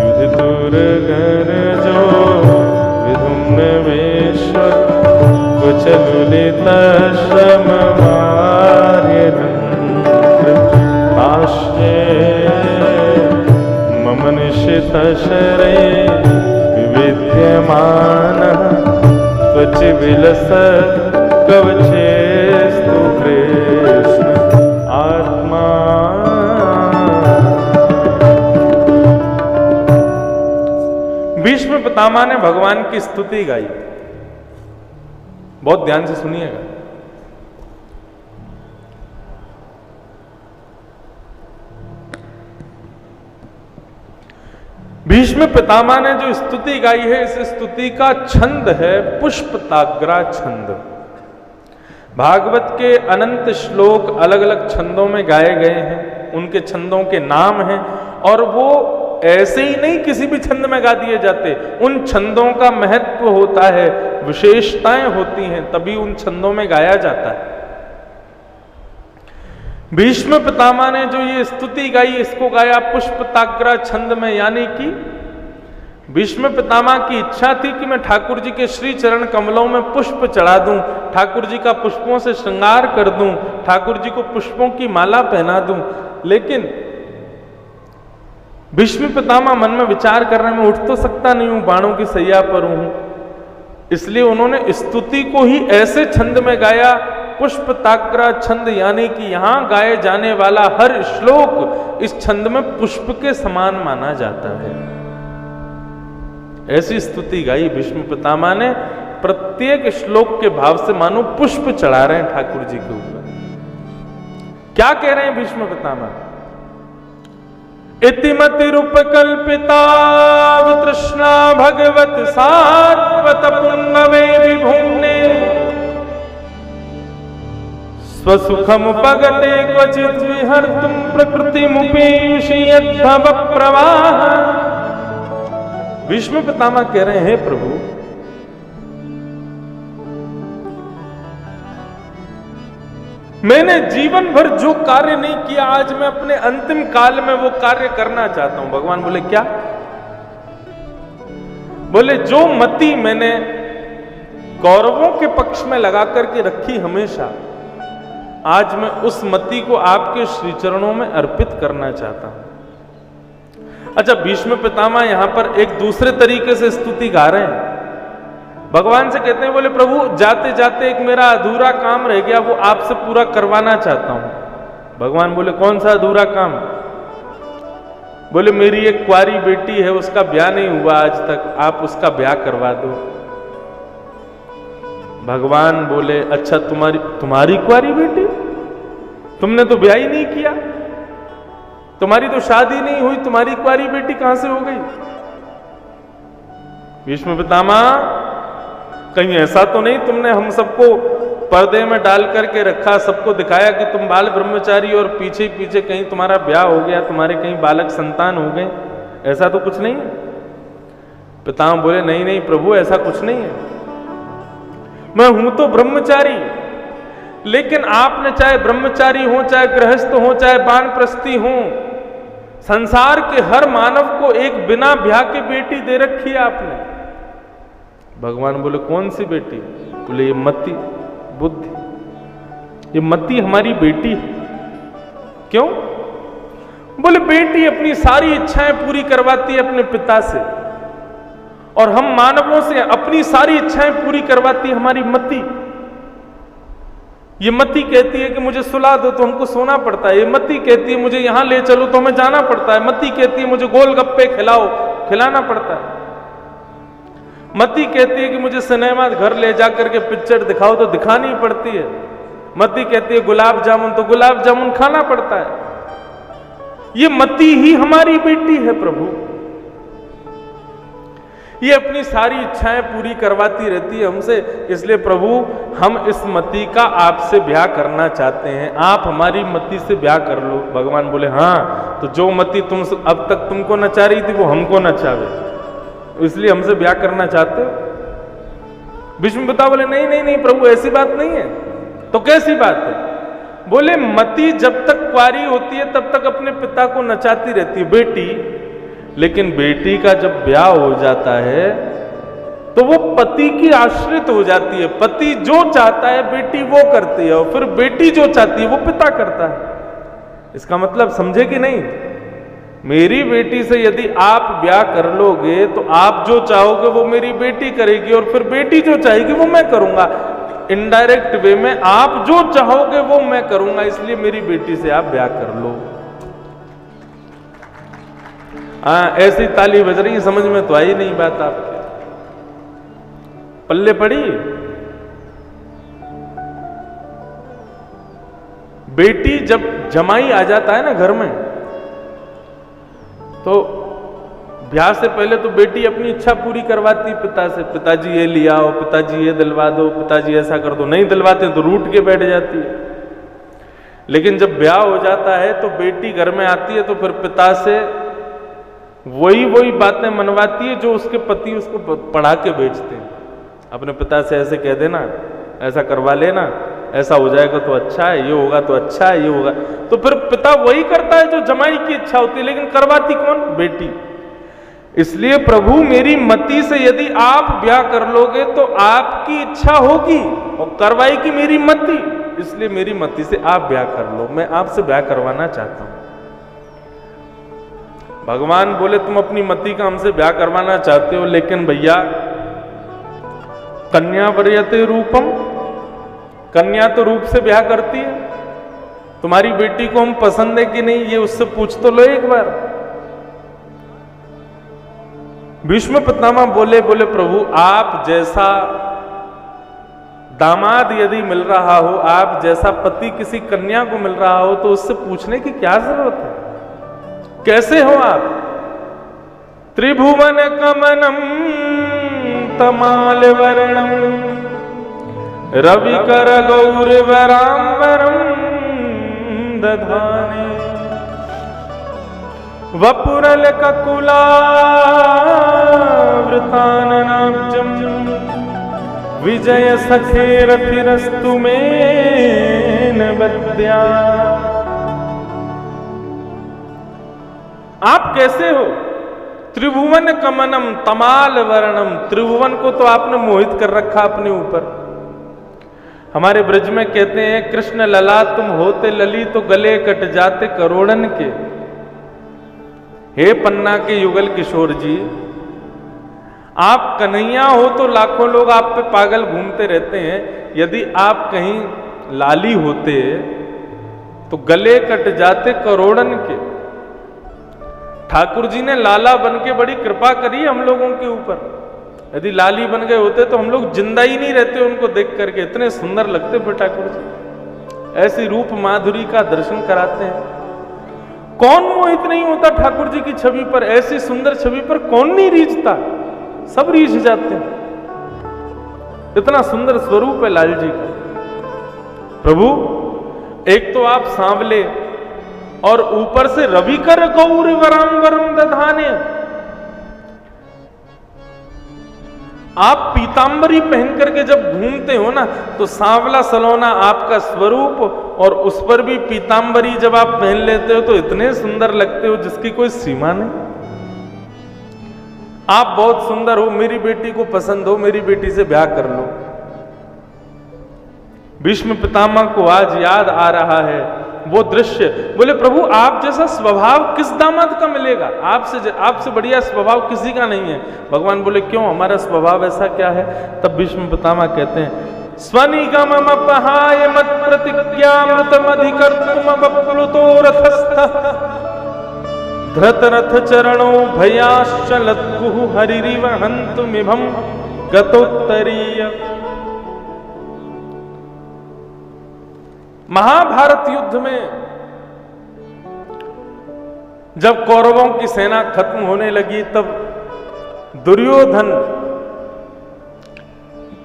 युधितुरगरजो विधुम्नवेश्वर कुचलितश्रमवार्यनन्त्रकाश्ये मम निशितशरे विद्यमानः त्वचिविलसत् कवचेस्तु कृष्ण आत्मा। भीष्म पितामह ने भगवान की स्तुति गाई। बहुत ध्यान से सुनिएगा। भीष्म पितामह ने जो स्तुति गाई है, इस स्तुति का छंद है पुष्पताग्रा छंद। भागवत के अनंत श्लोक अलग अलग छंदों में गाए गए हैं, उनके छंदों के नाम हैं, और वो ऐसे ही नहीं किसी भी छंद में गा दिए जाते। उन छंदों का महत्व होता है, विशेषताएं होती हैं, तभी उन छंदों में गाया जाता है। भीष्म पितामह ने जो ये स्तुति गाई, इसको गाया पुष्पताग्रा छंद में, यानी कि भीष्म पितामह की इच्छा थी कि मैं ठाकुर जी के श्री चरण कमलों में पुष्प चढ़ा दूं, ठाकुर जी का पुष्पों से श्रृंगार कर दूं, ठाकुर जी को पुष्पों की माला पहना दूं। लेकिन भीष्म पितामह मन में विचार कर रहे हैं, मैं उठ तो सकता नहीं हूं, बाणों की सैया पर हूं, इसलिए उन्होंने स्तुति को ही ऐसे छंद में गाया, पुष्पताग्रा छंद, यानी कि यहां गाए जाने वाला हर श्लोक इस छंद में पुष्प के समान माना जाता है। ऐसी स्तुति गाई भीष्म पितामह ने, प्रत्येक श्लोक के भाव से मानो पुष्प चढ़ा रहे हैं ठाकुर जी के ऊपर। क्या कह रहे हैं भीष्म पितामह? इतिमतिरुपकल्पिता वितृष्णा भगवत सात्वत पुंगवे विभुम्ने स्वसुखमुपगते क्वचित् विहर्तुं प्रकृतिमुपेयुषियद्धव प्रवाह। भीष्म पितामह कह रहे हैं, प्रभु मैंने जीवन भर जो कार्य नहीं किया, आज मैं अपने अंतिम काल में वो कार्य करना चाहता हूं। भगवान बोले क्या? बोले जो मति मैंने कौरवों के पक्ष में लगा करके रखी हमेशा, आज मैं उस मति को आपके श्री चरणों में अर्पित करना चाहता हूं। अच्छा, भीष्म पितामह यहां पर एक दूसरे तरीके से स्तुति गा रहे हैं। भगवान से कहते हैं, बोले प्रभु जाते जाते एक मेरा अधूरा काम रह गया, वो आपसे पूरा करवाना चाहता हूं। भगवान बोले कौन सा अधूरा काम? बोले मेरी एक कुंवारी बेटी है, उसका ब्याह नहीं हुआ आज तक, आप उसका ब्याह करवा दो। भगवान बोले अच्छा, तुम्हारी कुंवारी बेटी? तुमने तो ब्याह ही नहीं किया, तुम्हारी तो शादी नहीं हुई, तुम्हारी कुंवारी बेटी कहां से हो गई? भीष्म पितामह कहीं ऐसा तो नहीं तुमने हम सबको पर्दे में डाल करके रखा, सबको दिखाया कि तुम बाल ब्रह्मचारी और पीछे पीछे कहीं तुम्हारा ब्याह हो गया, तुम्हारे कहीं बालक संतान हो गए, ऐसा तो कुछ नहीं है? पितामह बोले नहीं नहीं प्रभु, ऐसा कुछ नहीं है, मैं हूं तो ब्रह्मचारी, लेकिन आपने चाहे ब्रह्मचारी हो, चाहे गृहस्थ हो, चाहे वानप्रस्थी हो, संसार के हर मानव को एक बिना ब्याह की बेटी दे रखी है आपने। भगवान बोले कौन सी बेटी? बोले ये मति बुद्धि, ये मति हमारी बेटी है। क्यों? बोले बेटी अपनी सारी इच्छाएं पूरी करवाती है अपने पिता से, और हम मानवों से अपनी सारी इच्छाएं पूरी करवाती है हमारी मति। ये मति कहती है कि मुझे सुला दो तो हमको सोना पड़ता है, ये मति कहती है मुझे यहां ले चलो तो हमें जाना पड़ता है, मति कहती है मुझे गोलगप्पे खिलाओ, खिलाना पड़ता है, मति कहती है कि मुझे सिनेमा घर ले जाकर के पिक्चर दिखाओ तो दिखानी पड़ती है। मती कहती है गुलाब जामुन, तो गुलाब जामुन खाना पड़ता है। ये मती ही हमारी बेटी है प्रभु। ये अपनी सारी इच्छाएं पूरी करवाती रहती है हमसे, इसलिए प्रभु हम इस मती का आपसे ब्याह करना चाहते हैं, आप हमारी मती से ब्याह कर लो। भगवान बोले हाँ, तो जो मती तुम अब तक तुमको नचा रही थी वो हमको नचावे, इसलिए हमसे ब्याह करना चाहते हो। विष्णु पिता बोले नहीं नहीं नहीं प्रभु, ऐसी बात नहीं है। तो कैसी बात है? बोले मती जब तक कुंवारी होती है तब तक अपने पिता को नचाती रहती है बेटी, लेकिन बेटी का जब ब्याह हो जाता है तो वो पति की आश्रित हो जाती है। पति जो चाहता है बेटी वो करती है, और फिर बेटी जो चाहती है वो पिता करता है। इसका मतलब समझे कि नहीं? मेरी बेटी से यदि आप ब्याह कर लोगे तो आप जो चाहोगे वो मेरी बेटी करेगी, और फिर बेटी जो चाहेगी वो मैं करूंगा। इनडायरेक्ट वे में आप जो चाहोगे वो मैं करूंगा, इसलिए मेरी बेटी से आप ब्याह कर लो। ऐसी ताली बज रही, समझ में तो आई नहीं बात, आपके पल्ले पड़ी। बेटी जब जमाई आ जाता है ना घर में, तो ब्याह से पहले तो बेटी अपनी इच्छा पूरी करवाती पिता से, पिताजी ये लिया आओ, पिताजी ये दिलवा दो, पिताजी ऐसा कर दो। नहीं दिलवाते तो रूठ के बैठ जाती है। लेकिन जब ब्याह हो जाता है तो बेटी घर में आती है तो फिर पिता से वही बातें मनवाती है जो उसके पति उसको पढ़ा के बेचते हैं। अपने पिता से ऐसे कह देना, ऐसा करवा लेना, ऐसा हो जाएगा तो अच्छा है, ये होगा तो अच्छा है, ये होगा। तो फिर पिता वही करता है जो जमाई की इच्छा होती है, लेकिन करवाती कौन? बेटी। इसलिए प्रभु मेरी मति से यदि आप ब्याह कर लोगे तो आपकी इच्छा होगी और करवाएगी मेरी मति, इसलिए मेरी मति से आप ब्याह कर लो, मैं आपसे ब्याह करवाना चाहता हूं। भगवान बोले तुम अपनी मति का हमसे ब्याह करवाना चाहते हो, लेकिन भैया कन्या वर्यते रूपम, कन्या तो रूप से ब्याह करती है, तुम्हारी बेटी को हम पसंद है कि नहीं ये उससे पूछ तो लो एक बार। भीष्म पितामह बोले प्रभु आप जैसा दामाद यदि मिल रहा हो, आप जैसा पति किसी कन्या को मिल रहा हो, तो उससे पूछने की क्या जरूरत है? कैसे हो आप? त्रिभुवन कमनम तमाल वर्णम रविकर गौरवरांबरम दधाने वपुरल ककुलावृताननाब्जम विजय सखेरथिरस्तु मेन बद्या। आप कैसे हो? त्रिभुवन कमनम तमाल वर्णम, त्रिभुवन को तो आपने मोहित कर रखा अपने ऊपर। हमारे ब्रज में कहते हैं कृष्ण लला तुम होते लली तो गले कट जाते करोड़न के। हे पन्ना के युगल किशोर जी, आप कन्हैया हो तो लाखों लोग आप पे पागल घूमते रहते हैं, यदि आप कहीं लाली होते तो गले कट जाते करोड़न के। ठाकुर जी ने लाला बन के बड़ी कृपा करी हम लोगों के ऊपर। यदि लाली बन गए होते तो हम लोग जिंदा ही नहीं रहते उनको देख करके, इतने सुंदर लगते थे ठाकुर जी। ऐसी रूप माधुरी का दर्शन कराते हैं। कौन मोहित नहीं होता ठाकुर जी की छवि पर? ऐसी सुंदर छवि पर कौन नहीं रीझता? सब रीझ जाते हैं। इतना सुंदर स्वरूप है लाल जी का। प्रभु एक तो आप सांवले और ऊपर से रविकर गौरवरांबरम दधाने, आप पीतांबरी पहन करके जब घूमते हो ना तो सांवला सलोना आपका स्वरूप, और उस पर भी पीतांबरी जब आप पहन लेते हो तो इतने सुंदर लगते हो जिसकी कोई सीमा नहीं। आप बहुत सुंदर हो, मेरी बेटी को पसंद हो, मेरी बेटी से ब्याह कर लो। भीष्म पितामह को आज याद आ रहा है वो दृश्य। बोले प्रभु आप जैसा स्वभाव किस दामाद का मिलेगा? आपसे बढ़िया स्वभाव किसी का नहीं है। भगवान बोले क्यों, हमारा स्वभाव ऐसा क्या है? तब भीष्म पितामह कहते हैं स्वनिगममपहाय मत प्रतिज्ञामृतमधिकर्तुम बप्लुतो रथस्थः धृतरथ चरणो भयाश्चलद्गुः हरिरिव हन्तुमिभं गतोत्तरीय। महाभारत युद्ध में जब कौरवों की सेना खत्म होने लगी, तब दुर्योधन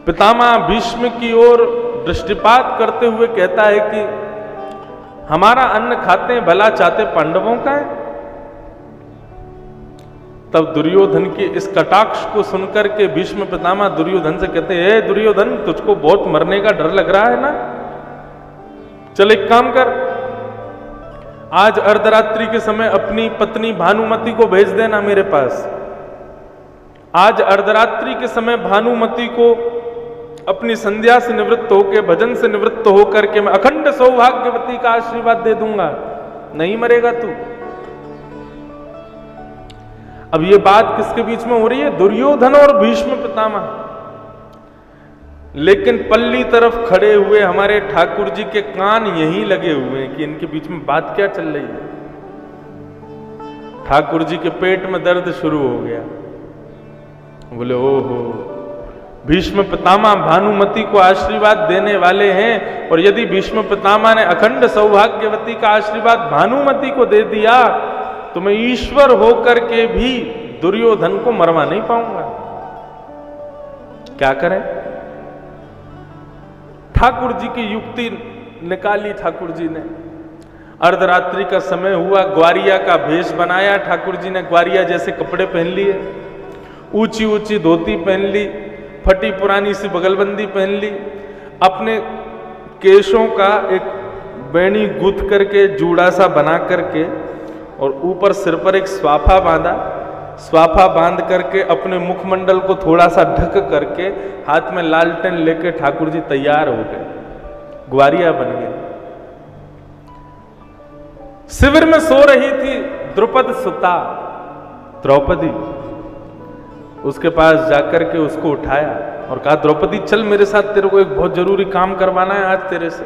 पितामह भीष्म की ओर दृष्टिपात करते हुए कहता है कि हमारा अन्न खाते हैं, भला चाहते पांडवों का है। तब दुर्योधन के इस कटाक्ष को सुनकर के भीष्म पितामह दुर्योधन से कहते हैं, दुर्योधन तुझको बहुत मरने का डर लग रहा है ना, चल एक काम कर, आज अर्धरात्रि के समय अपनी पत्नी भानुमति को भेज देना मेरे पास। आज अर्धरात्रि के समय भानुमति को अपनी संध्या से निवृत्त होकर, भजन से निवृत्त होकर के मैं अखंड सौभाग्यवती का आशीर्वाद दे दूंगा, नहीं मरेगा तू। अब ये बात किसके बीच में हो रही है? दुर्योधन और भीष्म पितामह। लेकिन पल्ली तरफ खड़े हुए हमारे ठाकुर जी के कान यहीं लगे हुए हैं कि इनके बीच में बात क्या चल रही है। ठाकुर जी के पेट में दर्द शुरू हो गया। बोले ओहो, भीष्म पितामह भानुमति को आशीर्वाद देने वाले हैं, और यदि भीष्म पितामह ने अखंड सौभाग्यवती का आशीर्वाद भानुमति को दे दिया तो मैं ईश्वर होकर के भी दुर्योधन को मरवा नहीं पाऊंगा। क्या करें? ठाकुर जी की युक्ति निकाली ठाकुर जी ने। अर्धरात्रि का समय हुआ, ग्वारिया का भेष बनाया ठाकुर जी ने, ग्वारिया जैसे कपड़े पहन लिए, ऊंची ऊंची धोती पहन ली, फटी पुरानी सी बगलबंदी पहन ली, अपने केशों का एक बैणी गूंथ करके जूड़ा सा बना करके, और ऊपर सिर पर एक स्वाफा बांधा, स्वाफा बांध करके अपने मुखमंडल को थोड़ा सा ढक करके हाथ में लालटेन लेके ठाकुर जी तैयार हो गए, ग्वारिया बन गए। शिविर में सो रही थी द्रुपद सुता द्रौपदी, उसके पास जाकर के उसको उठाया और कहा, द्रौपदी चल मेरे साथ, तेरे को एक बहुत जरूरी काम करवाना है आज तेरे से।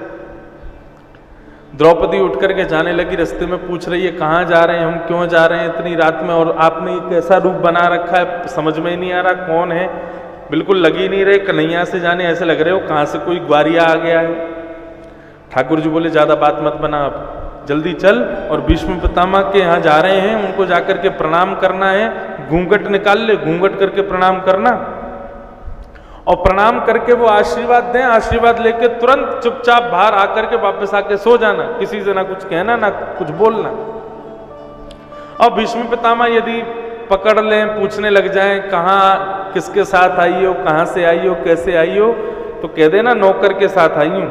द्रौपदी उठ करके जाने लगी, रास्ते में पूछ रही है कहाँ जा रहे हैं हम, क्यों जा रहे हैं इतनी रात में, और आपने एक ऐसा रूप बना रखा है, समझ में ही नहीं आ रहा कौन है, बिल्कुल लग ही नहीं रहे, कन्हैया से जाने ऐसे लग रहे हो, कहाँ से कोई ग्वारिया आ गया है। ठाकुर जी बोले ज्यादा बात मत बना, अब जल्दी चल, और भीष्म पितामह के यहाँ जा रहे हैं, उनको जाकर के प्रणाम करना है, घूंघट निकाल ले, घूंघट करके प्रणाम करना, और प्रणाम करके वो आशीर्वाद दें, आशीर्वाद लेके तुरंत चुपचाप बाहर आकर के वापस आके सो जाना, किसी से ना कुछ कहना ना कुछ बोलना। और भीष्म पितामह यदि पकड़ लें, पूछने लग जाएं कहाँ किसके साथ आई हो, कहाँ से आई हो, कैसे आई हो, तो कह देना नौकर के साथ आई हूं,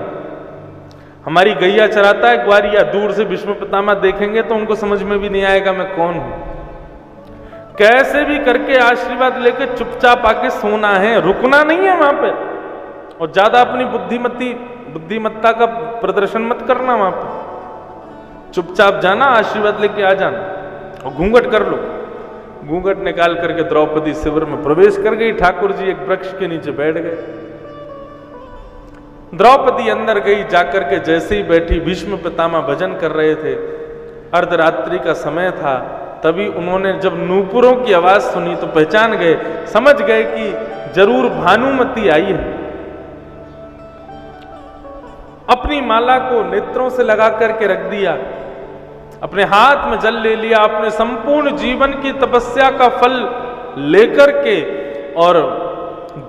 हमारी गैया चराता है ग्वारिया। दूर से भीष्म पितामह देखेंगे तो उनको समझ में भी नहीं आएगा मैं कौन हूं। कैसे भी करके आशीर्वाद लेके चुपचाप आके सोना है, रुकना नहीं है वहां पे, और ज्यादा अपनी बुद्धिमत्ता का प्रदर्शन मत करना वहां पे, चुपचाप जाना, आशीर्वाद लेके आ जाना, और घूंघट कर लो। घूंघट निकाल करके द्रौपदी शिविर में प्रवेश कर गई, ठाकुर जी एक वृक्ष के नीचे बैठ गए। द्रौपदी अंदर गई, जाकर के जैसे ही बैठी, भीष्म पितामह भजन कर रहे थे, अर्धरात्रि का समय था, तभी उन्होंने जब नूपुरों की आवाज सुनी तो पहचान गए, समझ गए कि जरूर भानुमति आई है। अपनी माला को नेत्रों से लगा करके रख दिया, अपने हाथ में जल ले लिया, अपने संपूर्ण जीवन की तपस्या का फल लेकर के, और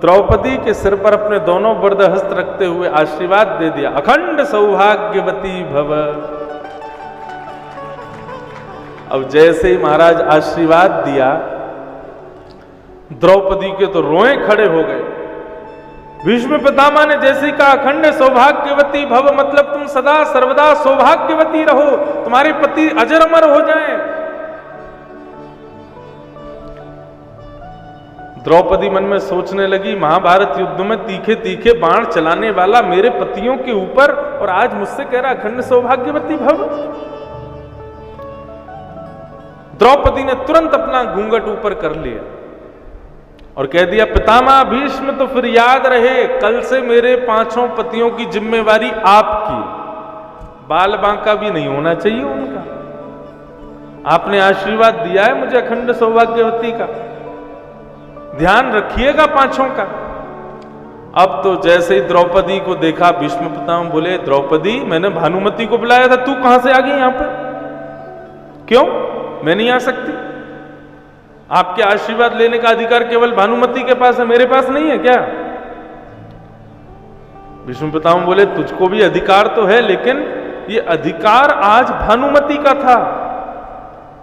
द्रौपदी के सिर पर अपने दोनों वरद हस्त रखते हुए आशीर्वाद दे दिया, अखंड सौभाग्यवती भव। अब जैसे ही महाराज आशीर्वाद दिया, द्रौपदी के तो रोए खड़े हो गए। भीष्म पितामह ने जैसे ही कहा अखंड सौभाग्यवती भव, मतलब तुम सदा सर्वदा सौभाग्यवती रहो, तुम्हारे पति अजर अमर हो जाएं। द्रौपदी मन में सोचने लगी, महाभारत युद्ध में तीखे तीखे बाण चलाने वाला मेरे पतियों के ऊपर, और आज मुझसे कह रहा अखंड सौभाग्यवती भव। द्रौपदी ने तुरंत अपना घूंघट ऊपर कर लिया और कह दिया, पितामह भीष्म, तो फिर याद रहे कल से मेरे 5 पतियों की जिम्मेवारी आपकी, बाल बांका भी नहीं होना चाहिए उनका। आपने आशीर्वाद दिया है मुझे अखंड सौभाग्यवती का, ध्यान रखिएगा 5 का। अब तो जैसे ही द्रौपदी को देखा, भीष्म पितामह बोले, द्रौपदी मैंने भानुमति को बुलाया था, तू कहां से आ गई यहां पर? क्यों मैं नहीं आ सकती? आपके आशीर्वाद लेने का अधिकार केवल भानुमति के पास है, मेरे पास नहीं है क्या? भीष्म पितामह बोले, तुझको भी अधिकार तो है, लेकिन ये अधिकार आज भानुमति का था।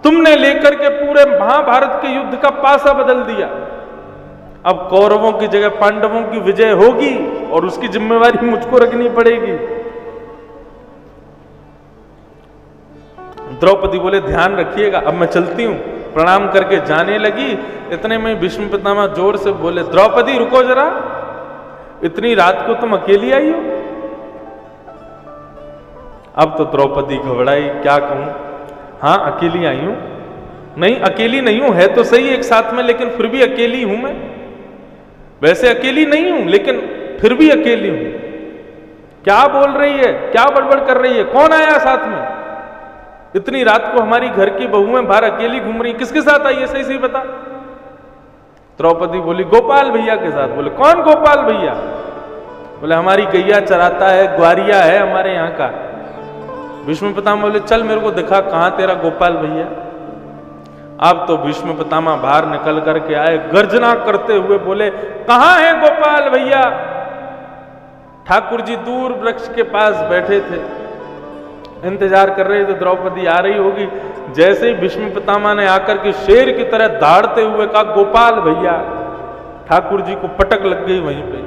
तुमने लेकर के पूरे महाभारत के युद्ध का पासा बदल दिया। अब कौरवों की जगह पांडवों की विजय होगी और उसकी जिम्मेवारी मुझको रखनी पड़ेगी। द्रौपदी बोले, ध्यान रखिएगा, अब मैं चलती हूं। प्रणाम करके जाने लगी। इतने में भीष्म पितामह जोर से बोले, द्रौपदी रुको जरा, इतनी रात को तुम अकेली आई हो? अब तो द्रौपदी घबराई, क्या कहूं? हाँ अकेली आई हूं। नहीं अकेली नहीं हूं, है तो सही एक साथ में, लेकिन फिर भी अकेली हूं मैं। वैसे अकेली नहीं हूं, लेकिन फिर भी अकेली हूं। क्या बोल रही है, क्या बड़बड़ कर रही है? कौन आया साथ में? इतनी रात को हमारी घर की बहुएं बाहर अकेली घूम रही, किसके साथ आई है? सही सही बता। द्रौपदी बोली, गोपाल भैया के साथ। बोले, कौन गोपाल भैया? बोले, हमारी गैया चराता है, ग्वारिया है हमारे यहाँ का। भीष्म पितामह बोले, चल मेरे को दिखा कहां तेरा गोपाल भैया। अब तो भीष्म पितामह बाहर निकल करके आए, गर्जना करते हुए बोले, कहां है गोपाल भैया? ठाकुर जी दूर वृक्ष के पास बैठे थे, इंतजार कर रहे थे द्रौपदी आ रही होगी। जैसे ही भीष्म पितामह ने आकर के शेर की तरह दहाड़ते हुए कहा, गोपाल भैया, ठाकुर जी को पटक लग गई वहीं पे।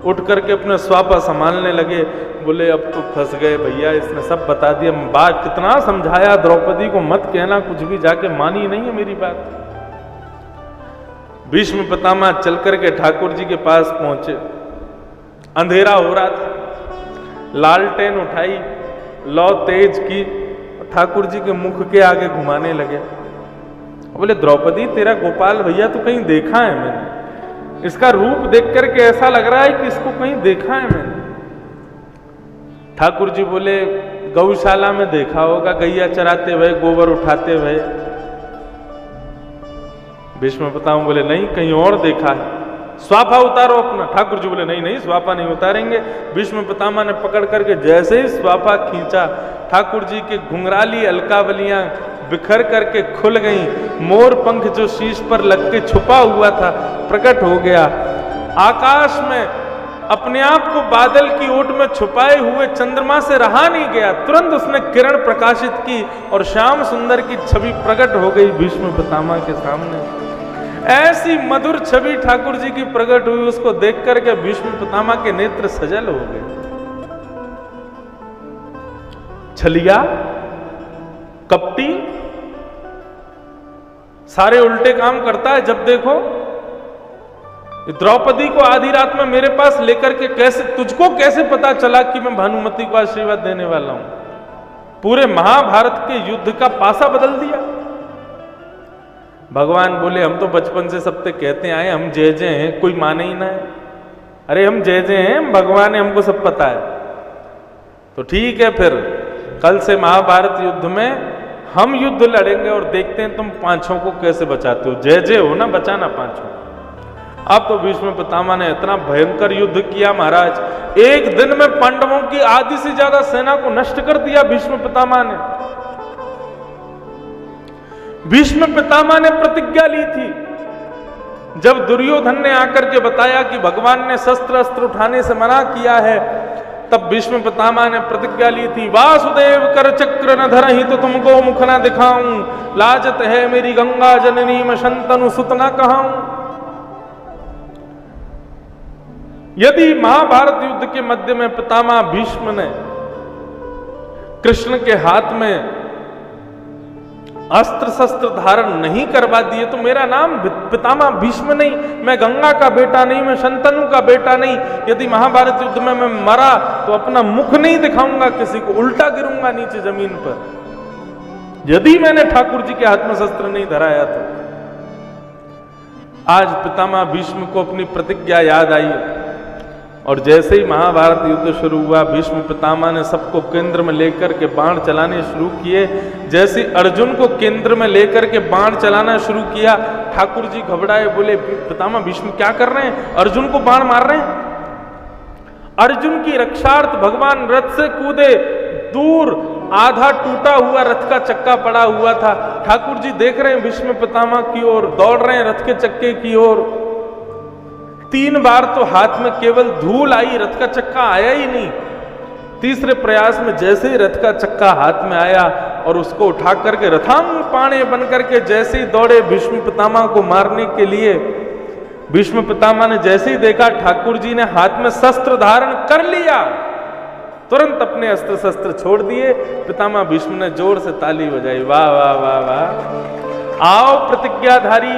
उठ करके अपने स्वापा संभालने लगे। बोले, अब तो फंस गए भैया, इसने सब बता दिया। बात कितना समझाया द्रौपदी को, मत कहना कुछ भी, जाके मानी नहीं है मेरी बात। भीष्म पितामह चल करके ठाकुर जी के पास पहुंचे। अंधेरा हो रहा था, लालटेन उठाई, लौ तेज की, ठाकुर जी के मुख के आगे घुमाने लगे। बोले, द्रौपदी तेरा गोपाल भैया तो कहीं देखा है मैंने, इसका रूप देख करके ऐसा लग रहा है कि इसको कहीं देखा है मैंने। ठाकुर जी बोले, गौशाला में देखा होगा, गैया चराते हुए, गोबर उठाते हुए। भीष्म पितामह बोले, नहीं कहीं और देखा है, स्वापा उतारो अपना। ठाकुर जी बोले, नहीं नहीं स्वापा नहीं उतारेंगे। भीष्म पितामह ने पकड़ करके जैसे ही स्वापा खींचा, ठाकुर जी के घुंघराली अलकावलियां बिखर करके खुल गईं। मोर पंख जो शीश पर लग के छुपा हुआ था प्रकट हो गया। आकाश में अपने आप को बादल की ओट में छुपाए हुए चंद्रमा से रहा नहीं गया, तुरंत उसने किरण प्रकाशित की और श्याम सुंदर की छवि प्रकट हो गई भीष्म पितामह के सामने। ऐसी मधुर छवि ठाकुर जी की प्रकट हुई, उसको देख करके भीष्म पितामह के नेत्र सजल हो गए। छलिया, कपटी, सारे उल्टे काम करता है। जब देखो द्रौपदी को आधी रात में मेरे पास लेकर के, कैसे तुझको कैसे पता चला कि मैं भानुमति को आशीर्वाद देने वाला हूं? पूरे महाभारत के युद्ध का पासा बदल दिया। भगवान बोले, हम तो बचपन से सबसे कहते आए, हम जय जय हैं, कोई माने ही ना है। अरे हम जय जय हैं, भगवान है, हमको सब पता है। तो ठीक है, फिर कल से महाभारत युद्ध में हम युद्ध लड़ेंगे और देखते हैं तुम पांचों को कैसे बचाते हो। जय जय हो ना, बचाना पांचों। अब तो भीष्म पितामह ने इतना भयंकर युद्ध किया महाराज, एक दिन में पांडवों की आधी से ज्यादा सेना को नष्ट कर दिया भीष्म पितामह ने। भीष्म पितामह ने प्रतिज्ञा ली थी, जब दुर्योधन ने आकर के बताया कि भगवान ने शस्त्र अस्त्र उठाने से मना किया है, तब भीष्म पितामह ने प्रतिज्ञा ली थी, वासुदेव कर चक्र न धरहि तो तुमको मुख न दिखाऊं, लाजत है मेरी गंगा जननी मैं शंतनु सुत न कहाऊं। यदि महाभारत युद्ध के मध्य में पितामह भीष्म ने कृष्ण के हाथ में अस्त्र शस्त्र धारण नहीं करवा दिए तो मेरा नाम पितामह भीष्म नहीं, मैं गंगा का बेटा नहीं, मैं शंतनु का बेटा नहीं। यदि महाभारत युद्ध में मैं मरा तो अपना मुख नहीं दिखाऊंगा किसी को, उल्टा गिरूंगा नीचे जमीन पर, यदि मैंने ठाकुर जी के हाथ में शस्त्र नहीं धराया तो। आज पितामह भीष्म को अपनी प्रतिज्ञा याद आई और जैसे ही महाभारत युद्ध शुरू हुआ, भीष्म पितामह ने सबको केंद्र में लेकर के बाण चलाने शुरू किए। जैसे अर्जुन को केंद्र में लेकर के बाण चलाना शुरू किया, ठाकुर जी घबराए, बोले पितामह भीष्म क्या कर रहे हैं, अर्जुन को बाण मार रहे हैं। अर्जुन की रक्षार्थ भगवान रथ से कूदे, दूर आधा टूटा हुआ रथ का चक्का पड़ा हुआ था। ठाकुर जी देख रहे हैं भीष्म पितामह की ओर, दौड़ रहे हैं रथ के चक्के की ओर। 3 बार तो हाथ में केवल धूल आई, रथ का चक्का आया ही नहीं। तीसरे प्रयास में जैसे ही रथ का चक्का हाथ में आया और उसको उठा करके रथांग पाणे बन करके जैसे ही दौड़े भीष्म पितामह को मारने के लिए, भीष्म पितामह ने जैसे ही देखा ठाकुर जी ने हाथ में शस्त्र धारण कर लिया, तुरंत अपने अस्त्र शस्त्र छोड़ दिए। पितामह भीष्म ने जोर से ताली बजाई, वाह वाह वाह वाह, आओ प्रतिज्ञाधारी,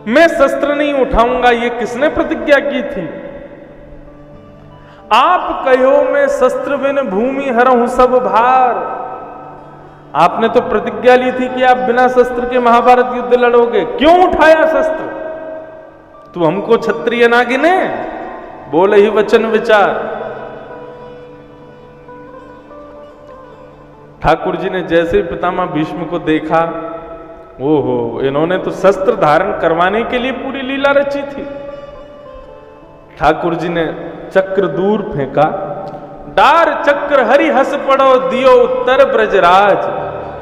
मैं शस्त्र नहीं उठाऊंगा। ये किसने प्रतिज्ञा की थी? आप कहो मैं शस्त्र बिन भूमि हरहूं सब भार। आपने तो प्रतिज्ञा ली थी कि आप बिना शस्त्र के महाभारत युद्ध लड़ोगे, क्यों उठाया शस्त्र? तू हमको क्षत्रिय ना गिने, बोले ही वचन विचार। ठाकुर जी ने जैसे ही पितामह भीष्म को देखा, ओहो, इन्होंने तो शस्त्र धारण करवाने के लिए पूरी लीला रची थी। ठाकुर जी ने चक्र दूर फेंका, डार चक्र हरि हस पड़ो दियो उत्तर ब्रजराज।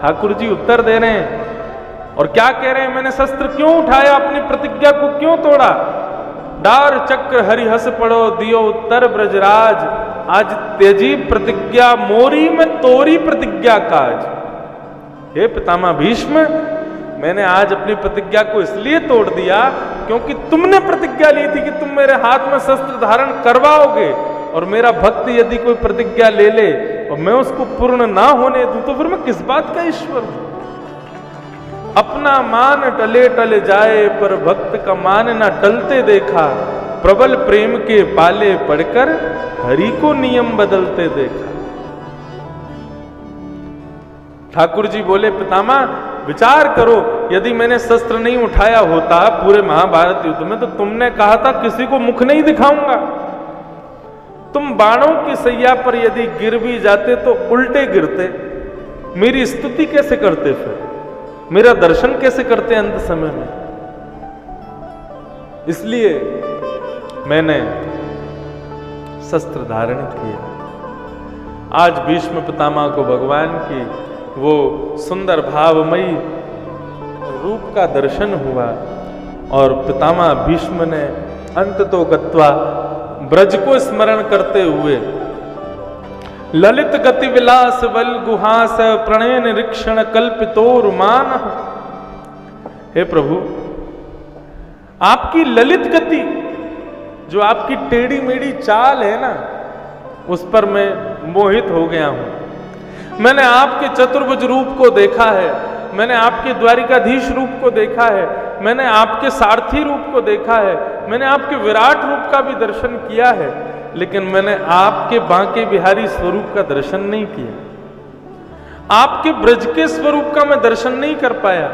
ठाकुर जी उत्तर दे रहे हैं और क्या कह रहे हैं, मैंने शस्त्र क्यों उठाया, अपनी प्रतिज्ञा को क्यों तोड़ा? डार चक्र हरि हस पड़ो दियो उत्तर ब्रजराज, आज तेजी प्रतिज्ञा मोरी में तोरी प्रतिज्ञा काज। हे पितामह भीष्म, मैंने आज अपनी प्रतिज्ञा को इसलिए तोड़ दिया क्योंकि तुमने प्रतिज्ञा ली थी कि तुम मेरे हाथ में शस्त्र धारण करवाओगे, और मेरा भक्त यदि कोई प्रतिज्ञा ले ले और मैं उसको पूर्ण ना होने दूं तो फिर मैं किस बात का ईश्वर हूं? अपना मान टले टले जाए पर भक्त का मान ना टलते देखा, प्रबल प्रेम के पाले पड़कर हरि को नियम बदलते देखा। ठाकुर जी बोले पितामह विचार करो, यदि मैंने शस्त्र नहीं उठाया होता पूरे महाभारत युद्ध में तो तुमने कहा था किसी को मुख नहीं दिखाऊंगा। तुम बाणों की सैया पर यदि गिर भी जाते तो उल्टे गिरते, मेरी स्तुति कैसे करते, फिर मेरा दर्शन कैसे करते अंत समय में? इसलिए मैंने शस्त्र धारण किया। आज भीष्म पितामह को भगवान की वो सुंदर भावमयी रूप का दर्शन हुआ और पितामह भीष्म ने अंततो गत्वा ब्रज को स्मरण करते हुए ललित गति विलास बल गुहास प्रणय निरीक्षण कल्पितोर मान। हे प्रभु, आपकी ललित गति, जो आपकी टेढ़ी मेढ़ी चाल है ना, उस पर मैं मोहित हो गया हूं। मैंने आपके चतुर्भुज रूप को देखा है, मैंने आपके द्वारिकाधीश रूप को देखा है, मैंने आपके सारथी रूप को देखा है, मैंने आपके विराट रूप का भी दर्शन किया है, लेकिन मैंने आपके बांके बिहारी स्वरूप का दर्शन नहीं किया। आपके ब्रज के स्वरूप का मैं दर्शन नहीं कर पाया।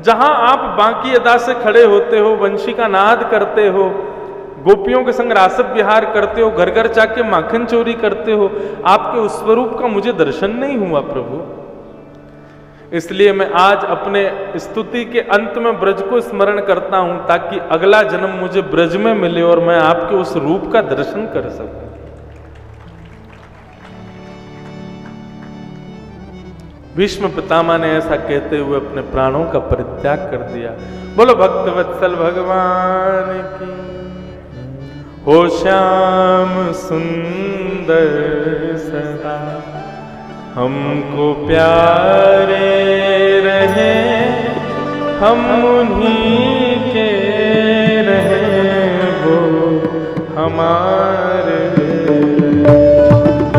जहां आप बांकी अदा से खड़े होते हो, वंशी का नाद करते हो, गोपियों के संग रासव विहार करते हो, घर घर जाके माखन चोरी करते हो, आपके उस स्वरूप का मुझे दर्शन नहीं हुआ प्रभु। इसलिए मैं आज अपने स्तुति के अंत में ब्रज को स्मरण करता हूं ताकि अगला जन्म मुझे ब्रज में मिले और मैं आपके उस रूप का दर्शन कर सकूं। भीष्म पितामह ने ऐसा कहते हुए अपने प्राणों का परित्याग कर दिया। बोलो भक्तवत्सल भगवान की। हो श्याम सुंदर सदा हमको प्यारे रहे, हम उन्हीं के रहे वो हमारे।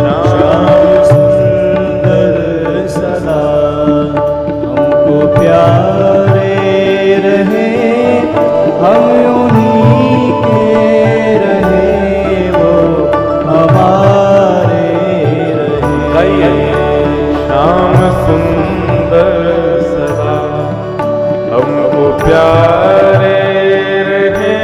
श्याम सुंदर सदा हमको प्यारे रहे, हम उन्हीं के रहे वो हमारे रहे। श्याम सुंदर सदा हमको प्यारे रहे,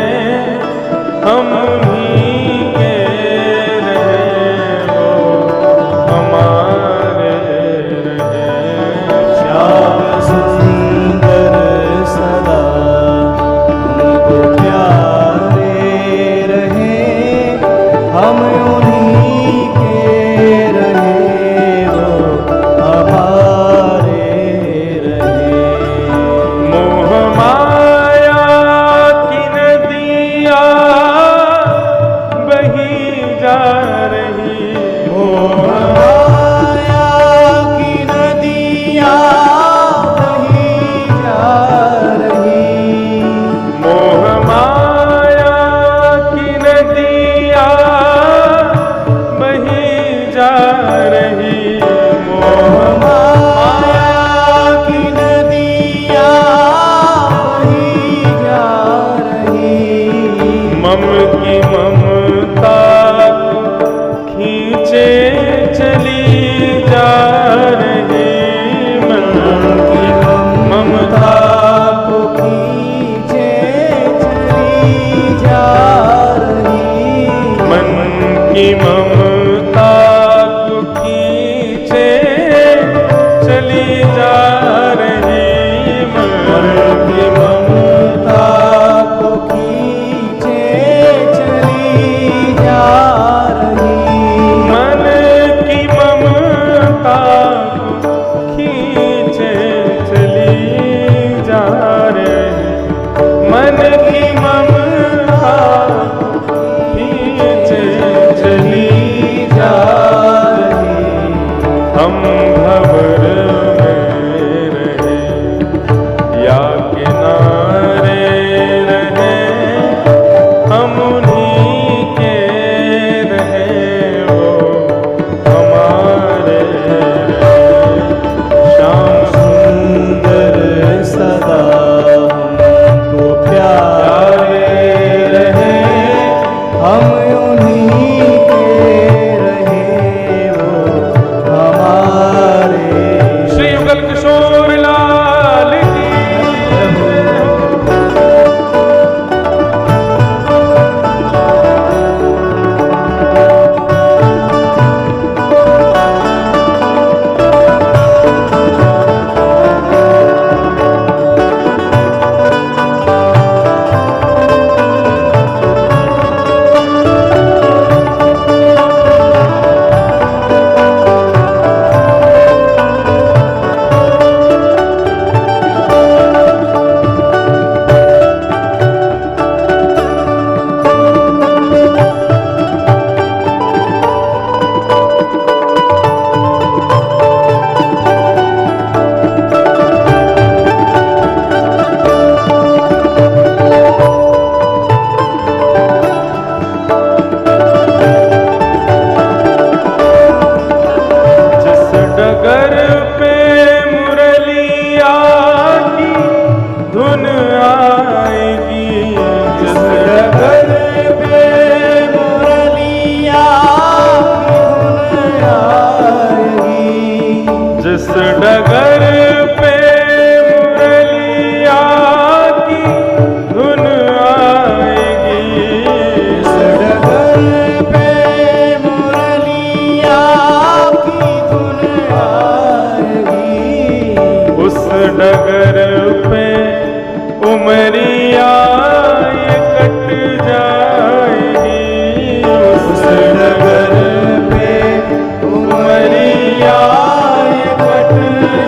की ममता खींचे चली जा रही, मन की ममता को खींचे चली जा रही, मन की ममता को खींचे चली जा रही, मन की ममता को खींचे चली जा रही, मन की ममता को खींचे चली जा रही, मन की ममता खींचे चली जा रही। हम भंवर में रहे या किनारे रहे, हम उन्हीं के रहे, वो हमारे रहे। श्याम सुंदर सदा हमको प्यारे रहे, हम उन्हीं के रहे, वो हमारे। श्री युगल किशोर लाल की जिस डगर पे मुरलिया की धुन आएगी, जिस डगर पे मुरलिया की धुन आएगी, जिस डगर पे मुरलिया की धुन आएगी, इस डगर पे मुरलिया की धुन आएगी, उस डगर पे उमरिया ये कट जाएगी, उस डगर पे उमरिया ये कट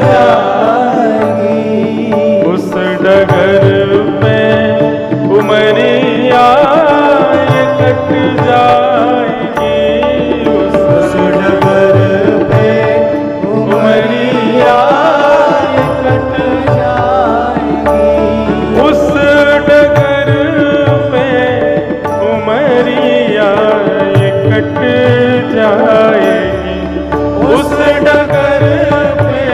जाएगी, उस डगर पे उमरिया ये कट जाएगी, उस डगर पे उमरिया ये कट जाएगी, उस डगर पे उमरिया ये कट जाएगी, उस डगर पे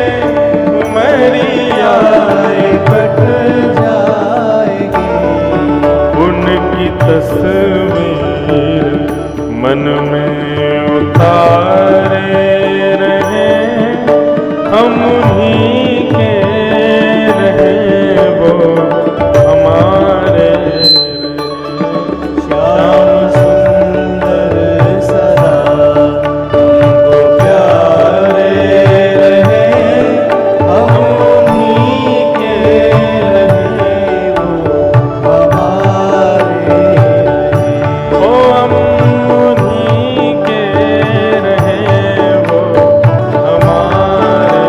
उमरिया ये कट जाएगी। उनकी तस्वीर मन में उतारे रहे, हम उन्हीं के रहे, वो हमारे रहे। श्याम सुंदर सदा हमको प्यारे रहे, हम उन्हीं के रहे, वो हमारे रहे। ओ हम उन्हीं के रहे, वो हमारे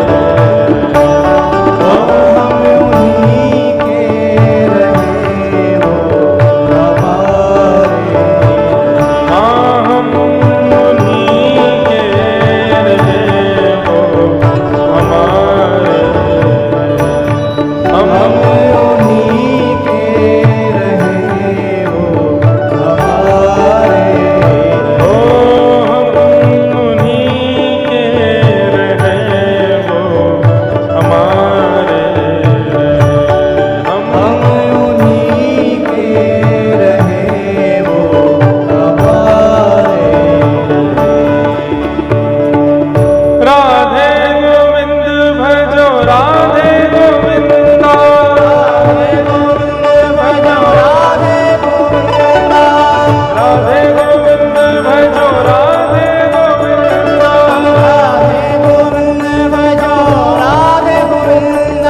राधे गोविंद भजो राधे गोविंद, राधे गोविंद भजो राधे गोविंद,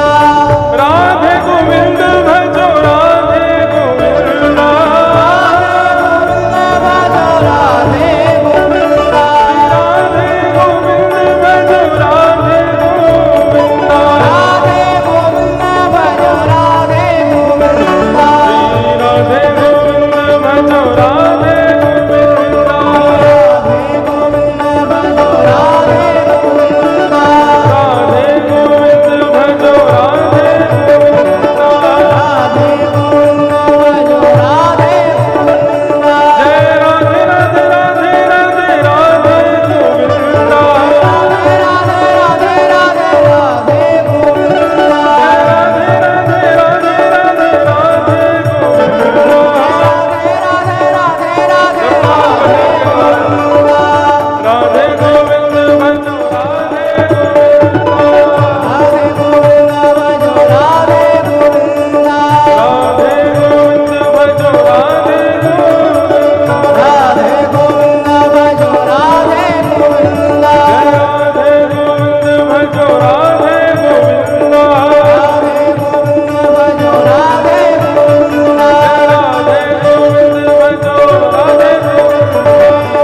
राधे गोविंद भजो राधे गोविंद, राधे गोविंद भजो राधे गोविंद, राधे गोविंद भजो राधे गोविंद, राधे गोविंद भजो राधे गोविंद, राधे गोविंद भजो राधे गोविंद, राधे गोविंद भजो राधे गोविंद, राधे गोविंद भजो राधे गोविंद, जय राधे राधे राधे राधे राधे गोविंद, राधे राधे राधे राधे राधे गोविंद, राधे राधे राधे राधे राधे गोविंद, राधे राधे राधे राधे राधे गोविंद भजो राधे गोविंद, राधे गोविंद भजो राधे गोविंद, राधे गोविंद भजो राधे गोविंद, राधे गोविंद भजो राधे गोविंद, राधे गोविंद भजो राधे गोविंद, राधे गोविंद भजो राधे गोविंद,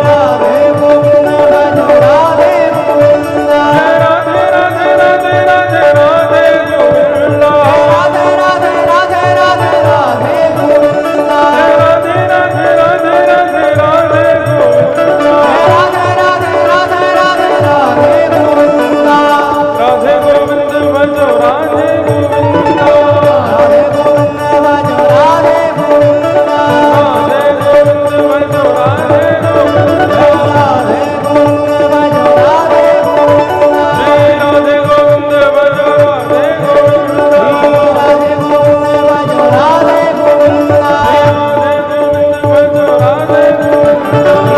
राधे गोविंद भजो राधे गोविंद, राधे राधे राधे राधे राधे गोविंद, राधे राधे राधे राधे राधे गोविंद, राधे राधे राधे राधे राधे गोविंद, राधे राधे राधे राधे राधे गोविंद, राधे गोविंद भजो राधे गोविंद, राधे गोविंद भजो राधे गोविंद, राधे गोविंद भजो राधे गोविंद, राधे गोविंद भजो राधे गोविंद, राधे गोविंद भजो राधे गोविंद, राधे गोविंद भजो राधे गोविंद,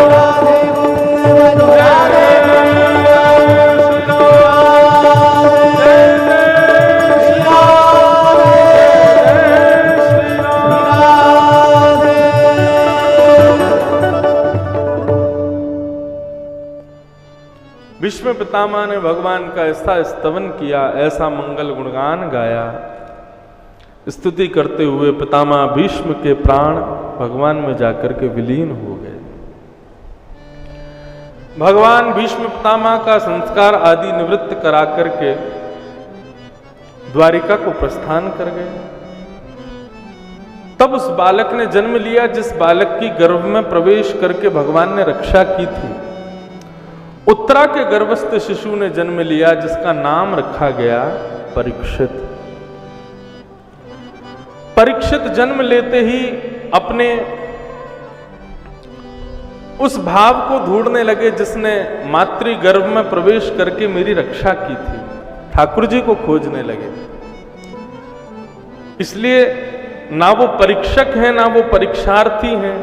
राधे गोविंद भजो राधे गोविंद, राधे गोविंद भजो राधे भीष्म पितामह ने भगवान का ऐसा स्तवन किया, ऐसा मंगल गुणगान गाया। स्तुति करते हुए पितामह भीष्म के प्राण भगवान में जाकर के विलीन हो गए। भगवान भीष्म पितामह का संस्कार आदि निवृत्त करा करके द्वारिका को प्रस्थान कर गए। तब उस बालक ने जन्म लिया जिस बालक की गर्भ में प्रवेश करके भगवान ने रक्षा की थी। उत्तरा के गर्भस्थ शिशु ने जन्म लिया जिसका नाम रखा गया परीक्षित। परीक्षित जन्म लेते ही अपने उस भाव को ढूंढने लगे जिसने मातृ गर्भ में प्रवेश करके मेरी रक्षा की थी। ठाकुर जी को खोजने लगे। इसलिए ना वो परीक्षक हैं ना वो परीक्षार्थी हैं,